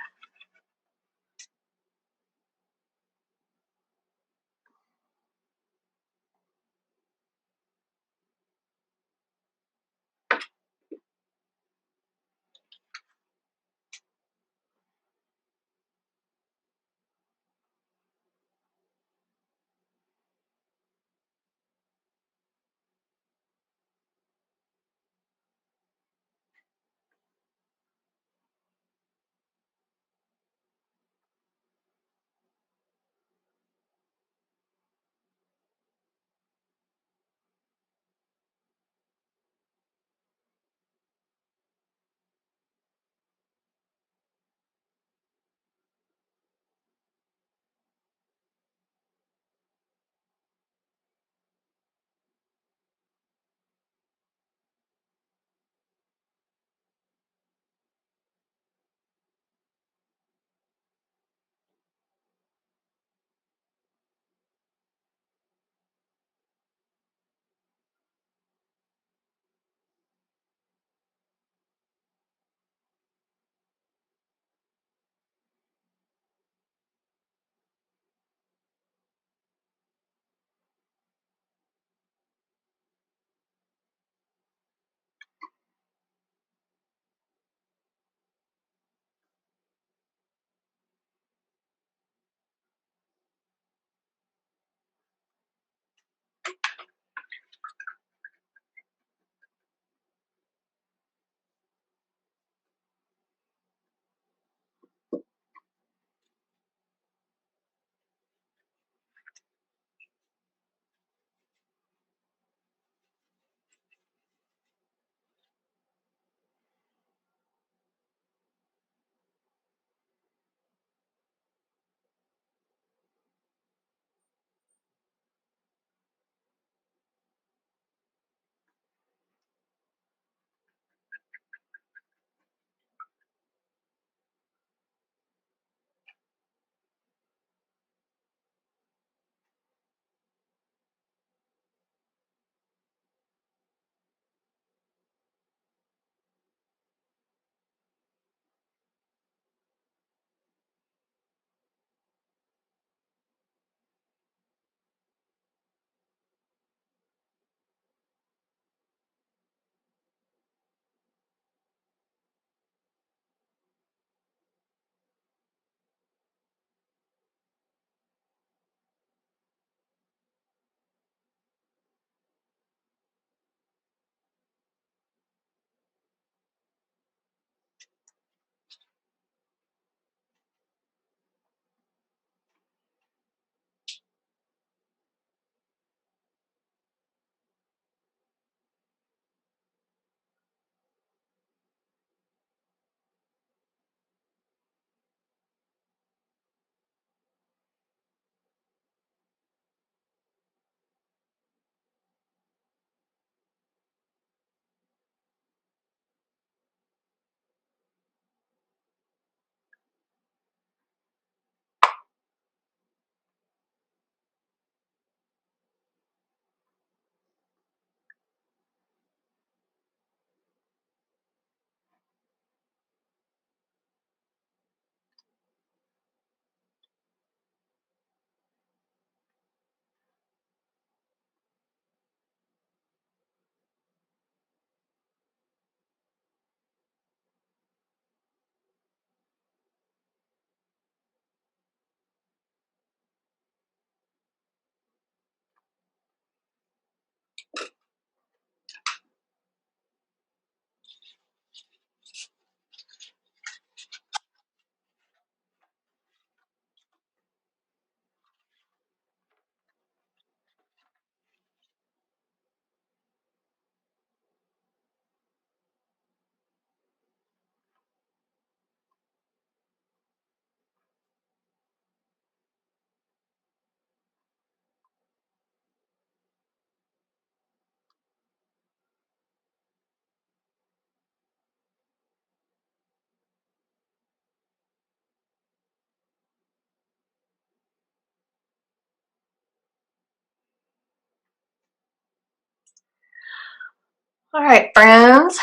All right, friends,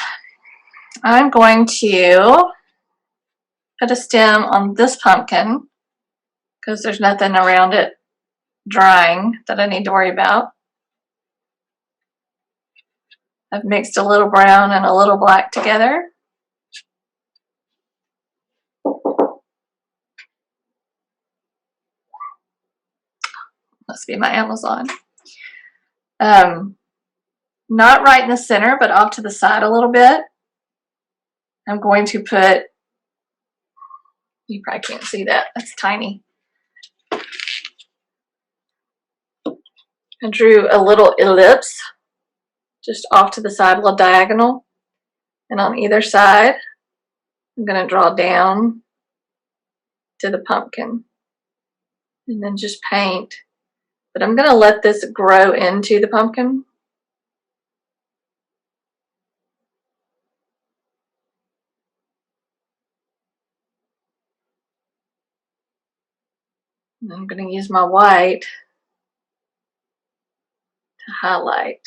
I'm going to put a stem on this pumpkin because there's nothing around it drying that I need to worry about. I've mixed a little brown and a little black together. Must be my Amazon. Not right in the center, but off to the side a little bit. I'm going to put, you probably can't see that, that's tiny. I drew a little ellipse just off to the side, a little diagonal. And on either side, I'm going to draw down to the pumpkin and then just paint. But I'm going to let this grow into the pumpkin. And I'm going to use my white to highlight.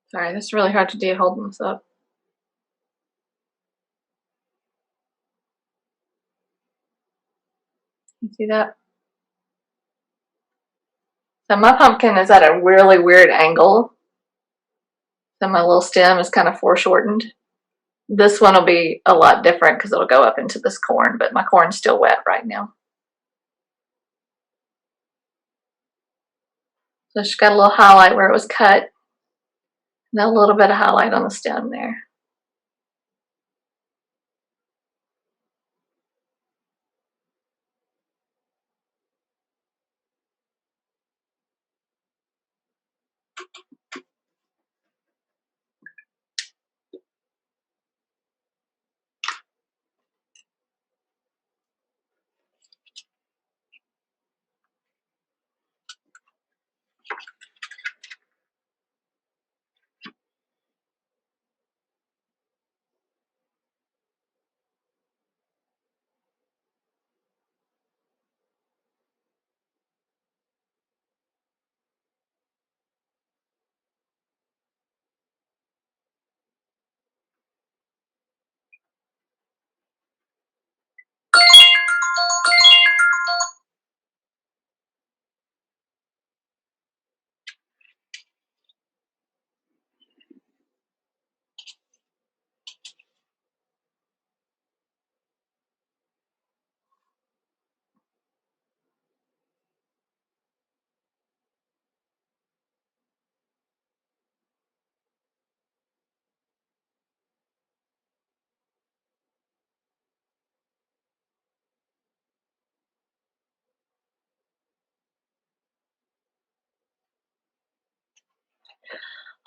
Sorry, this is really hard to do holding this up. You see that? So my pumpkin is at a really weird angle. So my little stem is kind of foreshortened. This one will be a lot different because it'll go up into this corn, but my corn's still wet right now. So she's got a little highlight where it was cut. And a little bit of highlight on the stem there.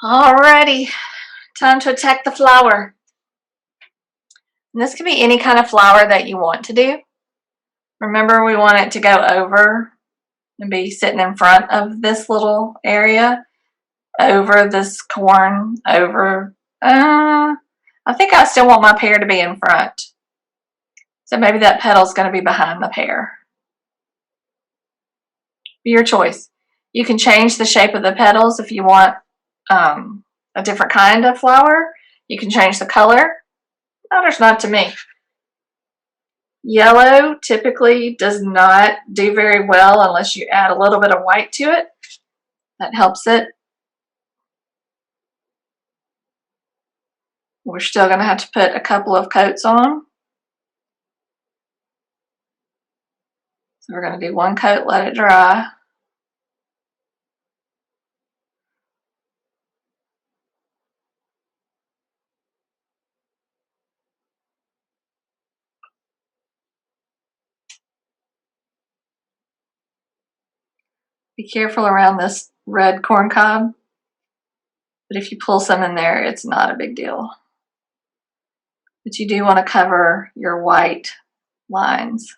Alrighty, time to attack the flower. And this can be any kind of flower that you want to do. Remember, we want it to go over and be sitting in front of this little area, over this corn, over, I think I still want my pear to be in front. So maybe that petal's going to be behind the pear. Be your choice. You can change the shape of the petals if you want a different kind of flower. You can change the color. Matters not to me. Yellow typically does not do very well unless you add a little bit of white to it. That helps it. We're still going to have to put a couple of coats on. So we're going to do one coat, let it dry. Be careful around this red corn cob, but if you pull some in there, it's not a big deal. But you do want to cover your white lines.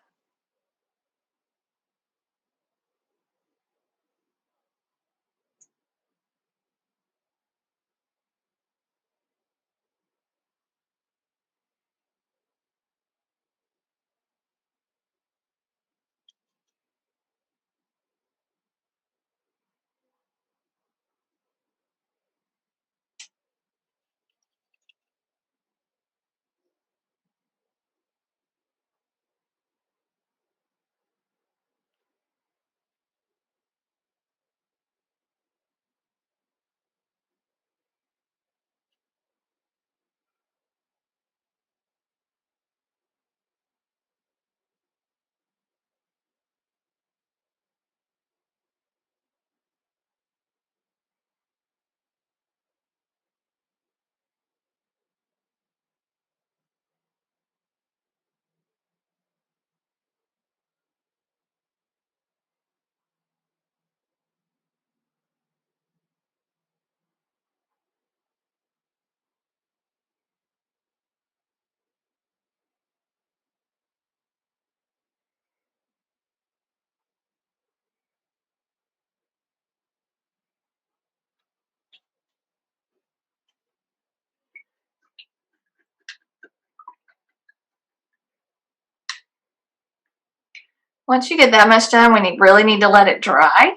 Once you get that much done, we really need to let it dry.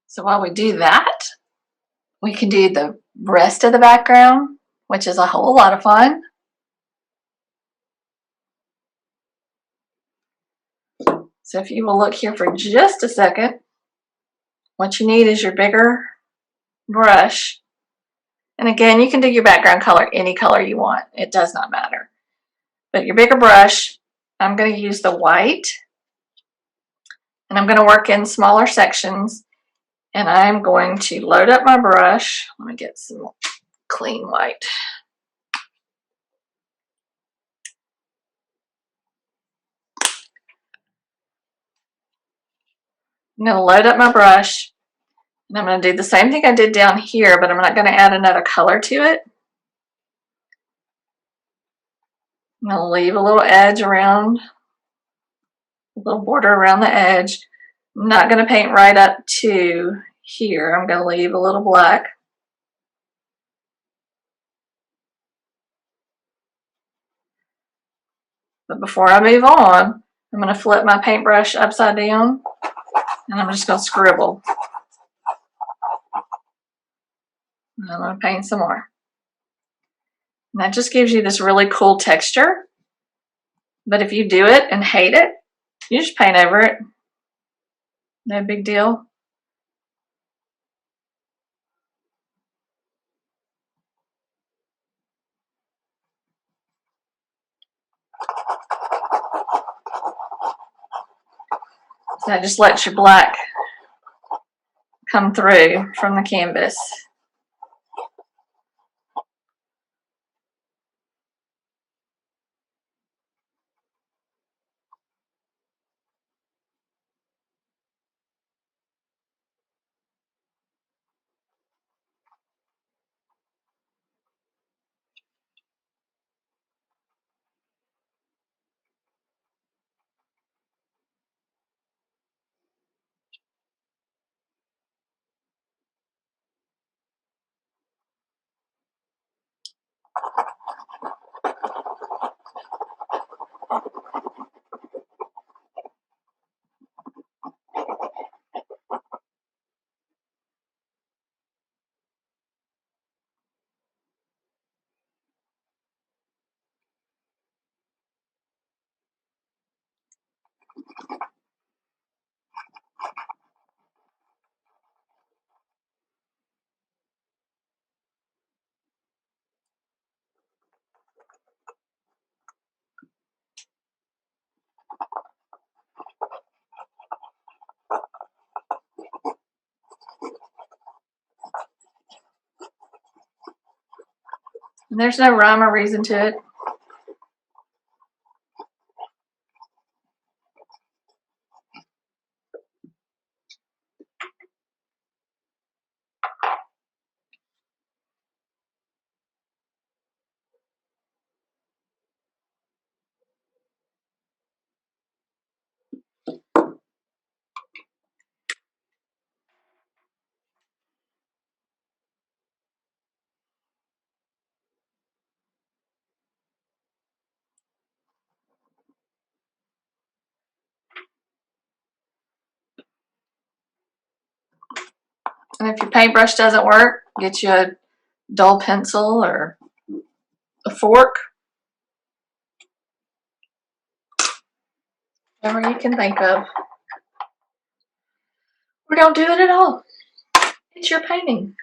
So while we do that, we can do the rest of the background, which is a whole lot of fun. So if you will look here for just a second, what you need is your bigger brush. And again, you can do your background color any color you want. It does not matter. But your bigger brush, I'm going to use the white. And I'm going to work in smaller sections. And I'm going to load up my brush. Let me get some clean white. I'm going to load up my brush. And I'm going to do the same thing I did down here, but I'm not going to add another color to it. I'm going to leave a little edge around, a little border around the edge. I'm not going to paint right up to here. I'm going to leave a little black. But before I move on, I'm going to flip my paintbrush upside down and I'm just going to scribble. And I'm going to paint some more. And that just gives you this really cool texture. But if you do it and hate it, you just paint over it. No big deal. So that just lets your black come through from the canvas. And there's no rhyme or reason to it. And if your paintbrush doesn't work, get you a dull pencil or a fork. Whatever you can think of. Or don't do it at all. It's your painting.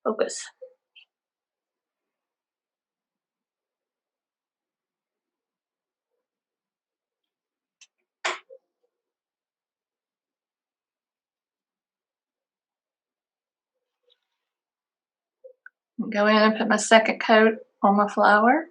Focus. Go in and put my second coat on my flower.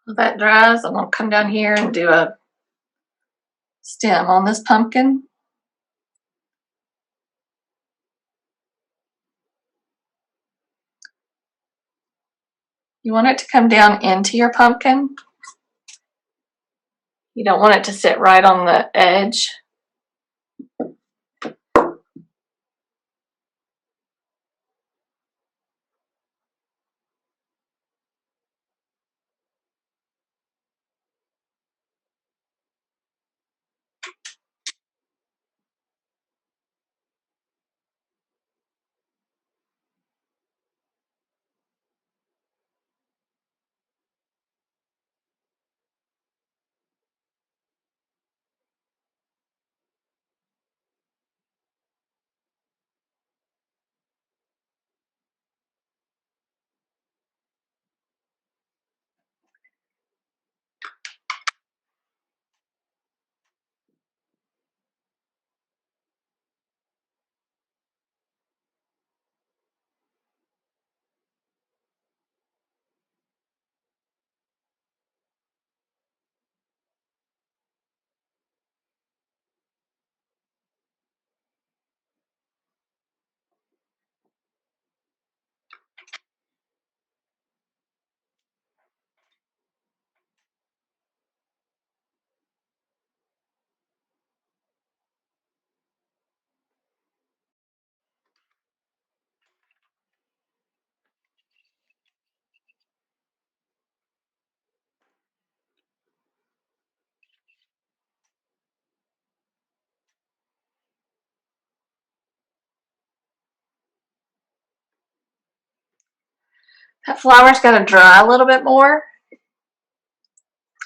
When that dries, I'm going to come down here and do a stem on this pumpkin. You want it to come down into your pumpkin. You don't want it to sit right on the edge. That flower's got to dry a little bit more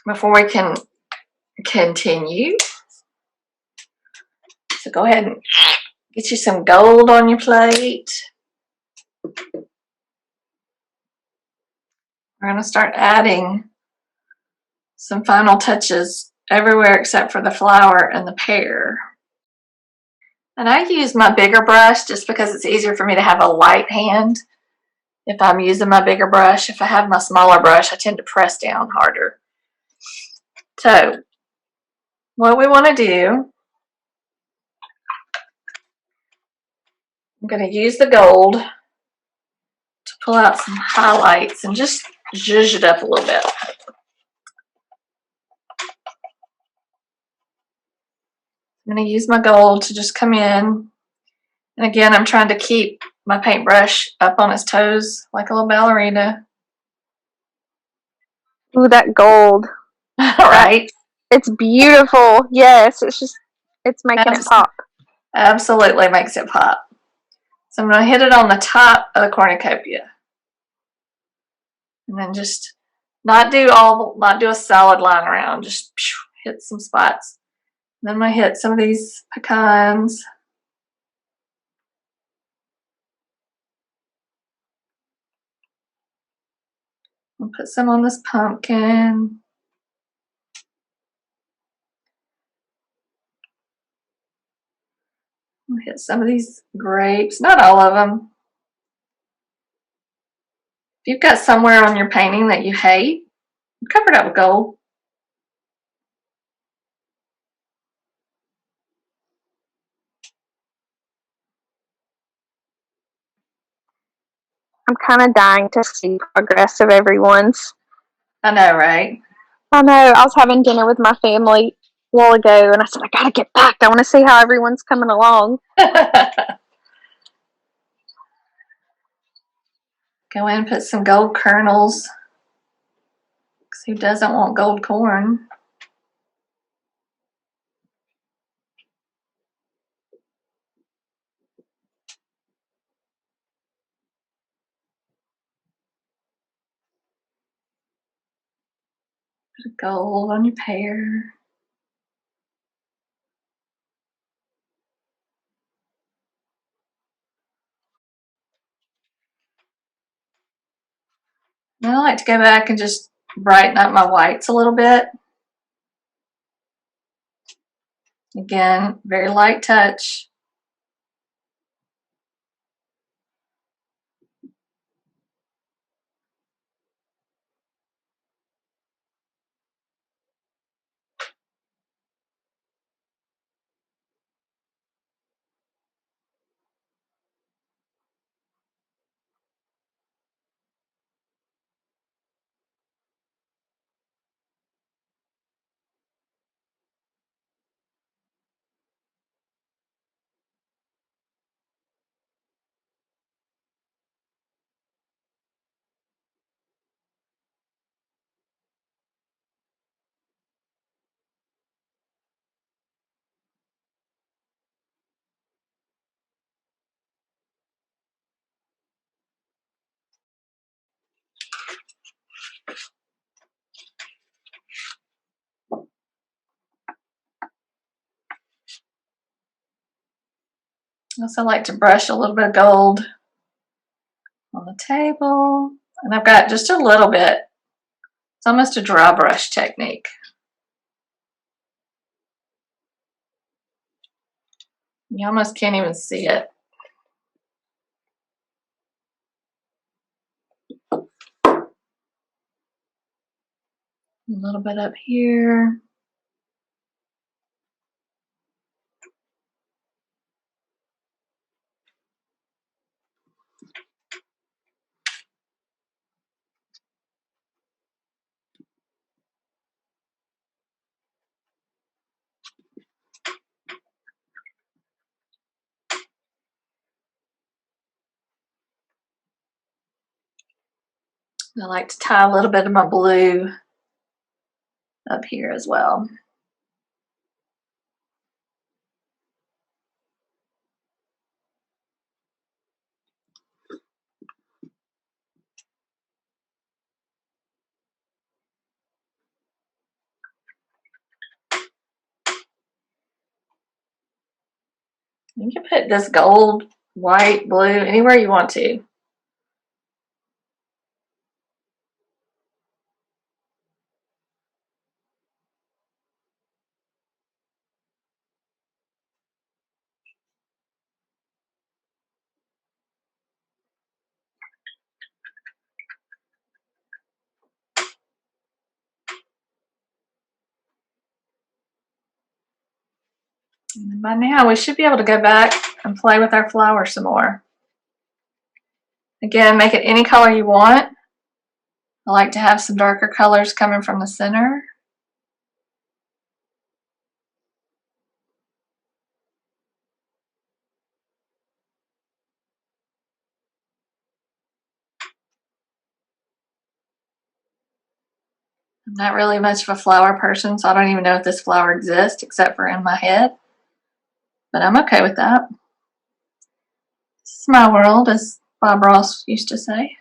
before we can continue. So go ahead and Get you some gold on your plate. We're going to start adding some final touches everywhere except for the flower and the pear. And I use my bigger brush just because it's easier for me to have a light hand if I'm using my bigger brush. If I have my smaller brush, I tend to press down harder. So what we want to do, I'm going to use the gold to pull out some highlights and just zhuzh it up a little bit. I'm going to use my gold to just come in. And again, I'm trying to keep my paintbrush up on its toes like a little ballerina. Ooh, that gold. All right. It's beautiful. Yes, it's making it pop. Absolutely makes it pop. So I'm going to hit it on the top of the cornucopia. And then just not do a solid line around, just hit some spots. And then I'm going to hit some of these pecans. I'll put some on this pumpkin. I'll hit some of these grapes, not all of them. If you've got somewhere on your painting that you hate, cover it up with gold. I'm kind of dying to see progress of everyone's. I know, right? I know. I was having dinner with my family a while ago, and I said, I gotta get back. I want to see how everyone's coming along. Go in and put some gold kernels. Because who doesn't want gold corn? Put gold on your pear. And I like to go back and just brighten up my whites a little bit. Again, very light touch. I also like to brush a little bit of gold on the table. And I've got just a little bit. It's almost a dry brush technique. You almost can't even see it. A little bit up here. I like to tie a little bit of my blue up here as well. You can put this gold, white, blue, anywhere you want to. And by now, we should be able to go back and play with our flower some more. Again, make it any color you want. I like to have some darker colors coming from the center. I'm not really much of a flower person, so I don't even know if this flower exists except for in my head. But I'm okay with that. This is my world, as Bob Ross used to say.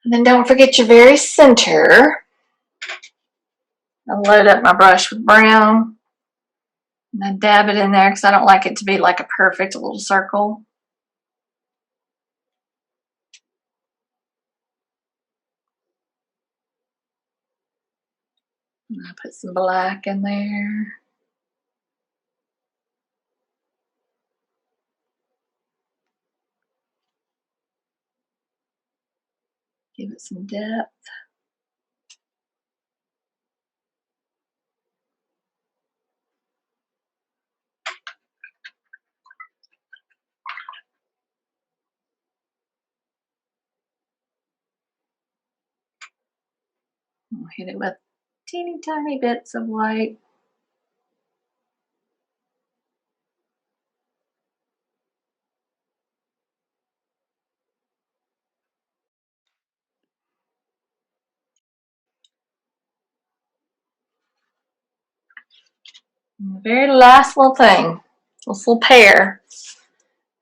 And then don't forget your very center. I'll load up my brush with brown. And I dab it in there because I don't like it to be like a perfect little circle. And I put some black in there. Give it some depth. I'll hit it with teeny tiny bits of white. And the very last little thing, this little pear,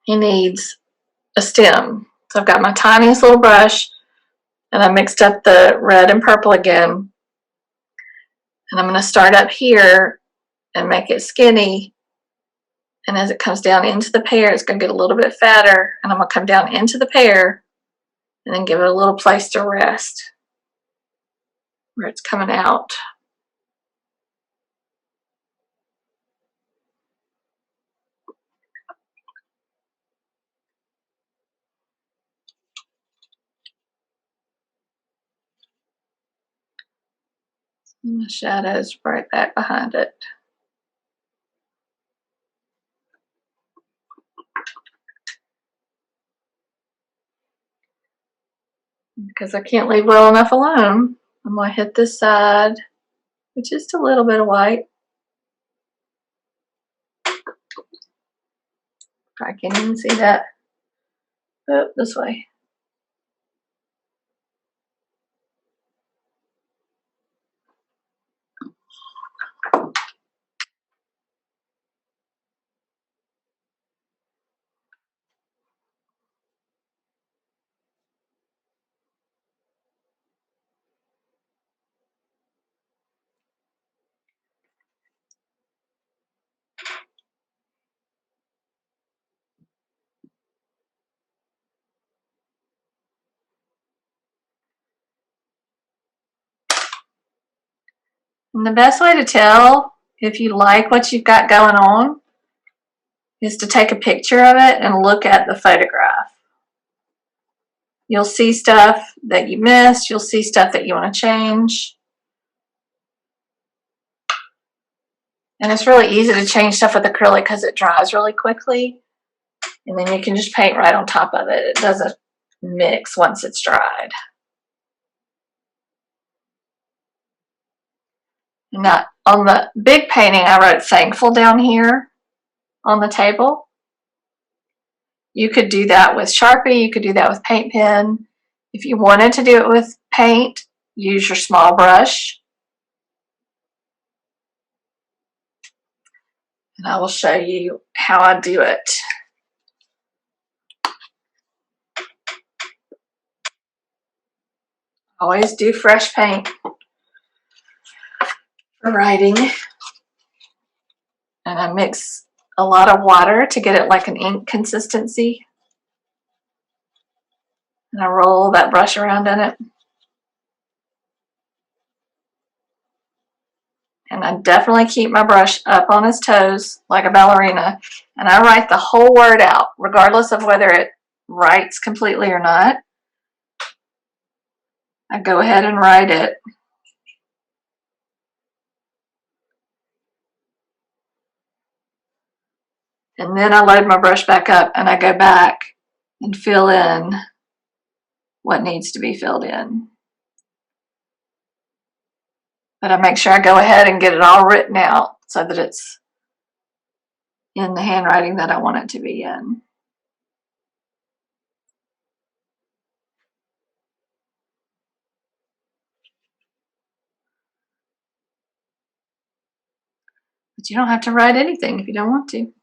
he needs a stem. So I've got my tiniest little brush and I mixed up the red and purple again. And I'm going to start up here and make it skinny. And as it comes down into the pear, it's going to get a little bit fatter. And I'm going to come down into the pear and then give it a little place to rest where it's coming out. And the shadow's right back behind it. Because I can't leave well enough alone, I'm going to hit this side with just a little bit of white. I can't even see that. Oh, this way. And the best way to tell if you like what you've got going on is to take a picture of it and look at the photograph. You'll see stuff that you missed. You'll see stuff that you want to change. And it's really easy to change stuff with acrylic because it dries really quickly. And then you can just paint right on top of it. It doesn't mix once it's dried. Now, on the big painting, I wrote thankful down here on the table. You could do that with Sharpie. You could do that with paint pen. If you wanted to do it with paint, use your small brush. And I will show you how I do it. Always do fresh paint for writing. And I mix a lot of water to get it like an ink consistency. And I roll that brush around in it. And I definitely keep my brush up on his toes like a ballerina. And I write the whole word out, regardless of whether it writes completely or not. I go ahead and write it. And then I load my brush back up and I go back and fill in what needs to be filled in. But I make sure I go ahead and get it all written out so that it's in the handwriting that I want it to be in. But you don't have to write anything if you don't want to.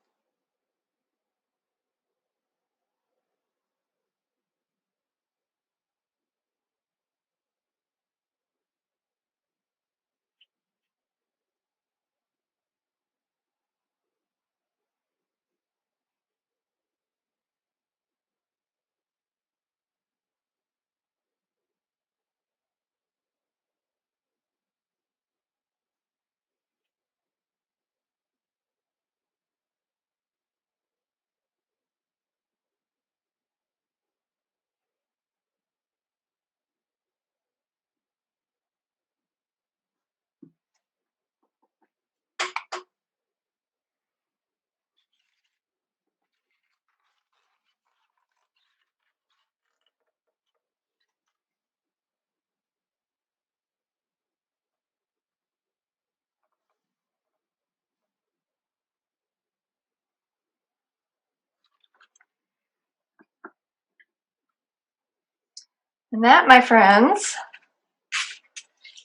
And that, my friends,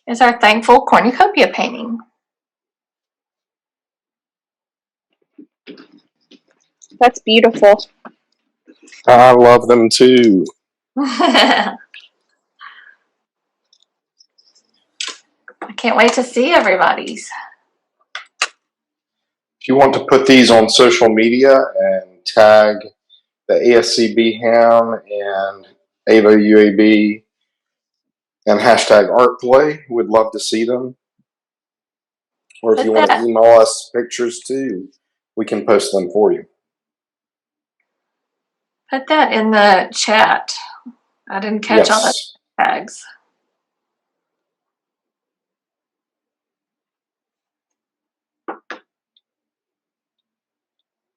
is our thankful cornucopia painting. That's beautiful. I love them too. I can't wait to see everybody's. If you want to put these on social media and tag the ASCB Ham and Ava UAB and hashtag ArtPlay, we'd love to see them. Or if you want to email us pictures too, we can post them for you. Put that in the chat. I didn't catch all the tags.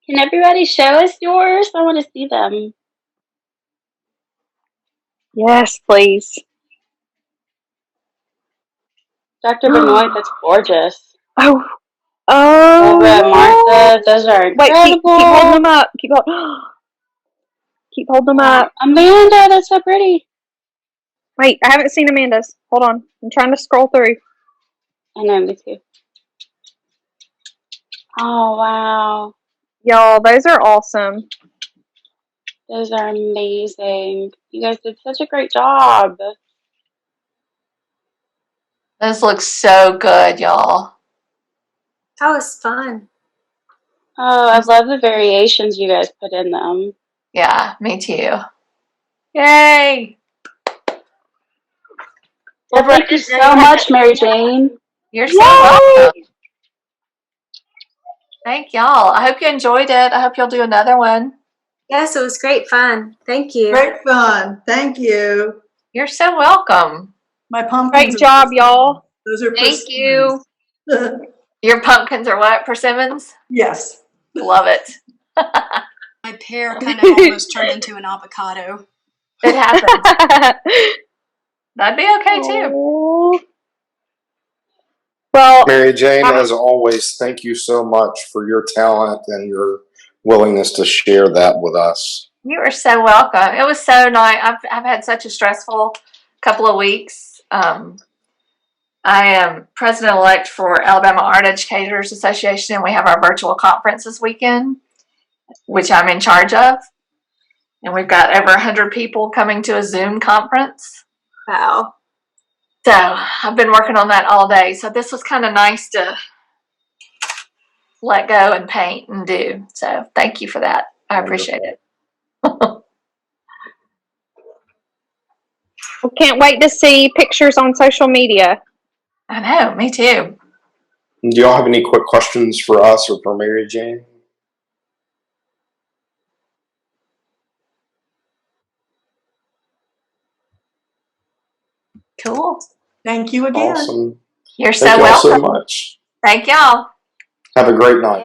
Can everybody show us yours? I want to see them. Yes, please. Dr. Benoit, that's gorgeous. Oh. Oh. Deborah, Martha, those are incredible. Wait, keep holding them up. Keep holding them up. Amanda, that's so pretty. Wait, I haven't seen Amanda's. Hold on. I'm trying to scroll through. I know, me too. Oh, wow. Y'all, those are awesome. Those are amazing. You guys did such a great job. This looks so good, y'all. That was fun. Oh, I love the variations you guys put in them. Yeah, me too. Yay! Well, thank you so much, Mary Jane. You're so welcome. Thank y'all. I hope you enjoyed it. I hope you'll do another one. Yes, it was great fun. Thank you. Great fun. Thank you. You're so welcome. My pumpkins. Great job, y'all. Those are Thank you. persimmons. Your pumpkins are what? Persimmons? Yes. Love it. My pear kind of almost turned into an avocado. It happens. That'd be okay too. Aw. Well, Mary Jane, as always, thank you so much for your talent and your willingness to share that with us. You are so welcome. It was so nice. I've had such a stressful couple of weeks. I am president-elect for Alabama Art Educators Association, and we have our virtual conference this weekend, which I'm in charge of. And we've got over 100 people coming to a Zoom conference. Wow. So I've been working on that all day. So this was kind of nice to let go and paint and do. So thank you for that. I appreciate it. we can't wait to see pictures on social media. I know, me too. Do y'all have any quick questions for us or for Mary Jane? Cool. Thank you again. Awesome. You're Thank so y'all so welcome. much. Thank y'all. Have a great night.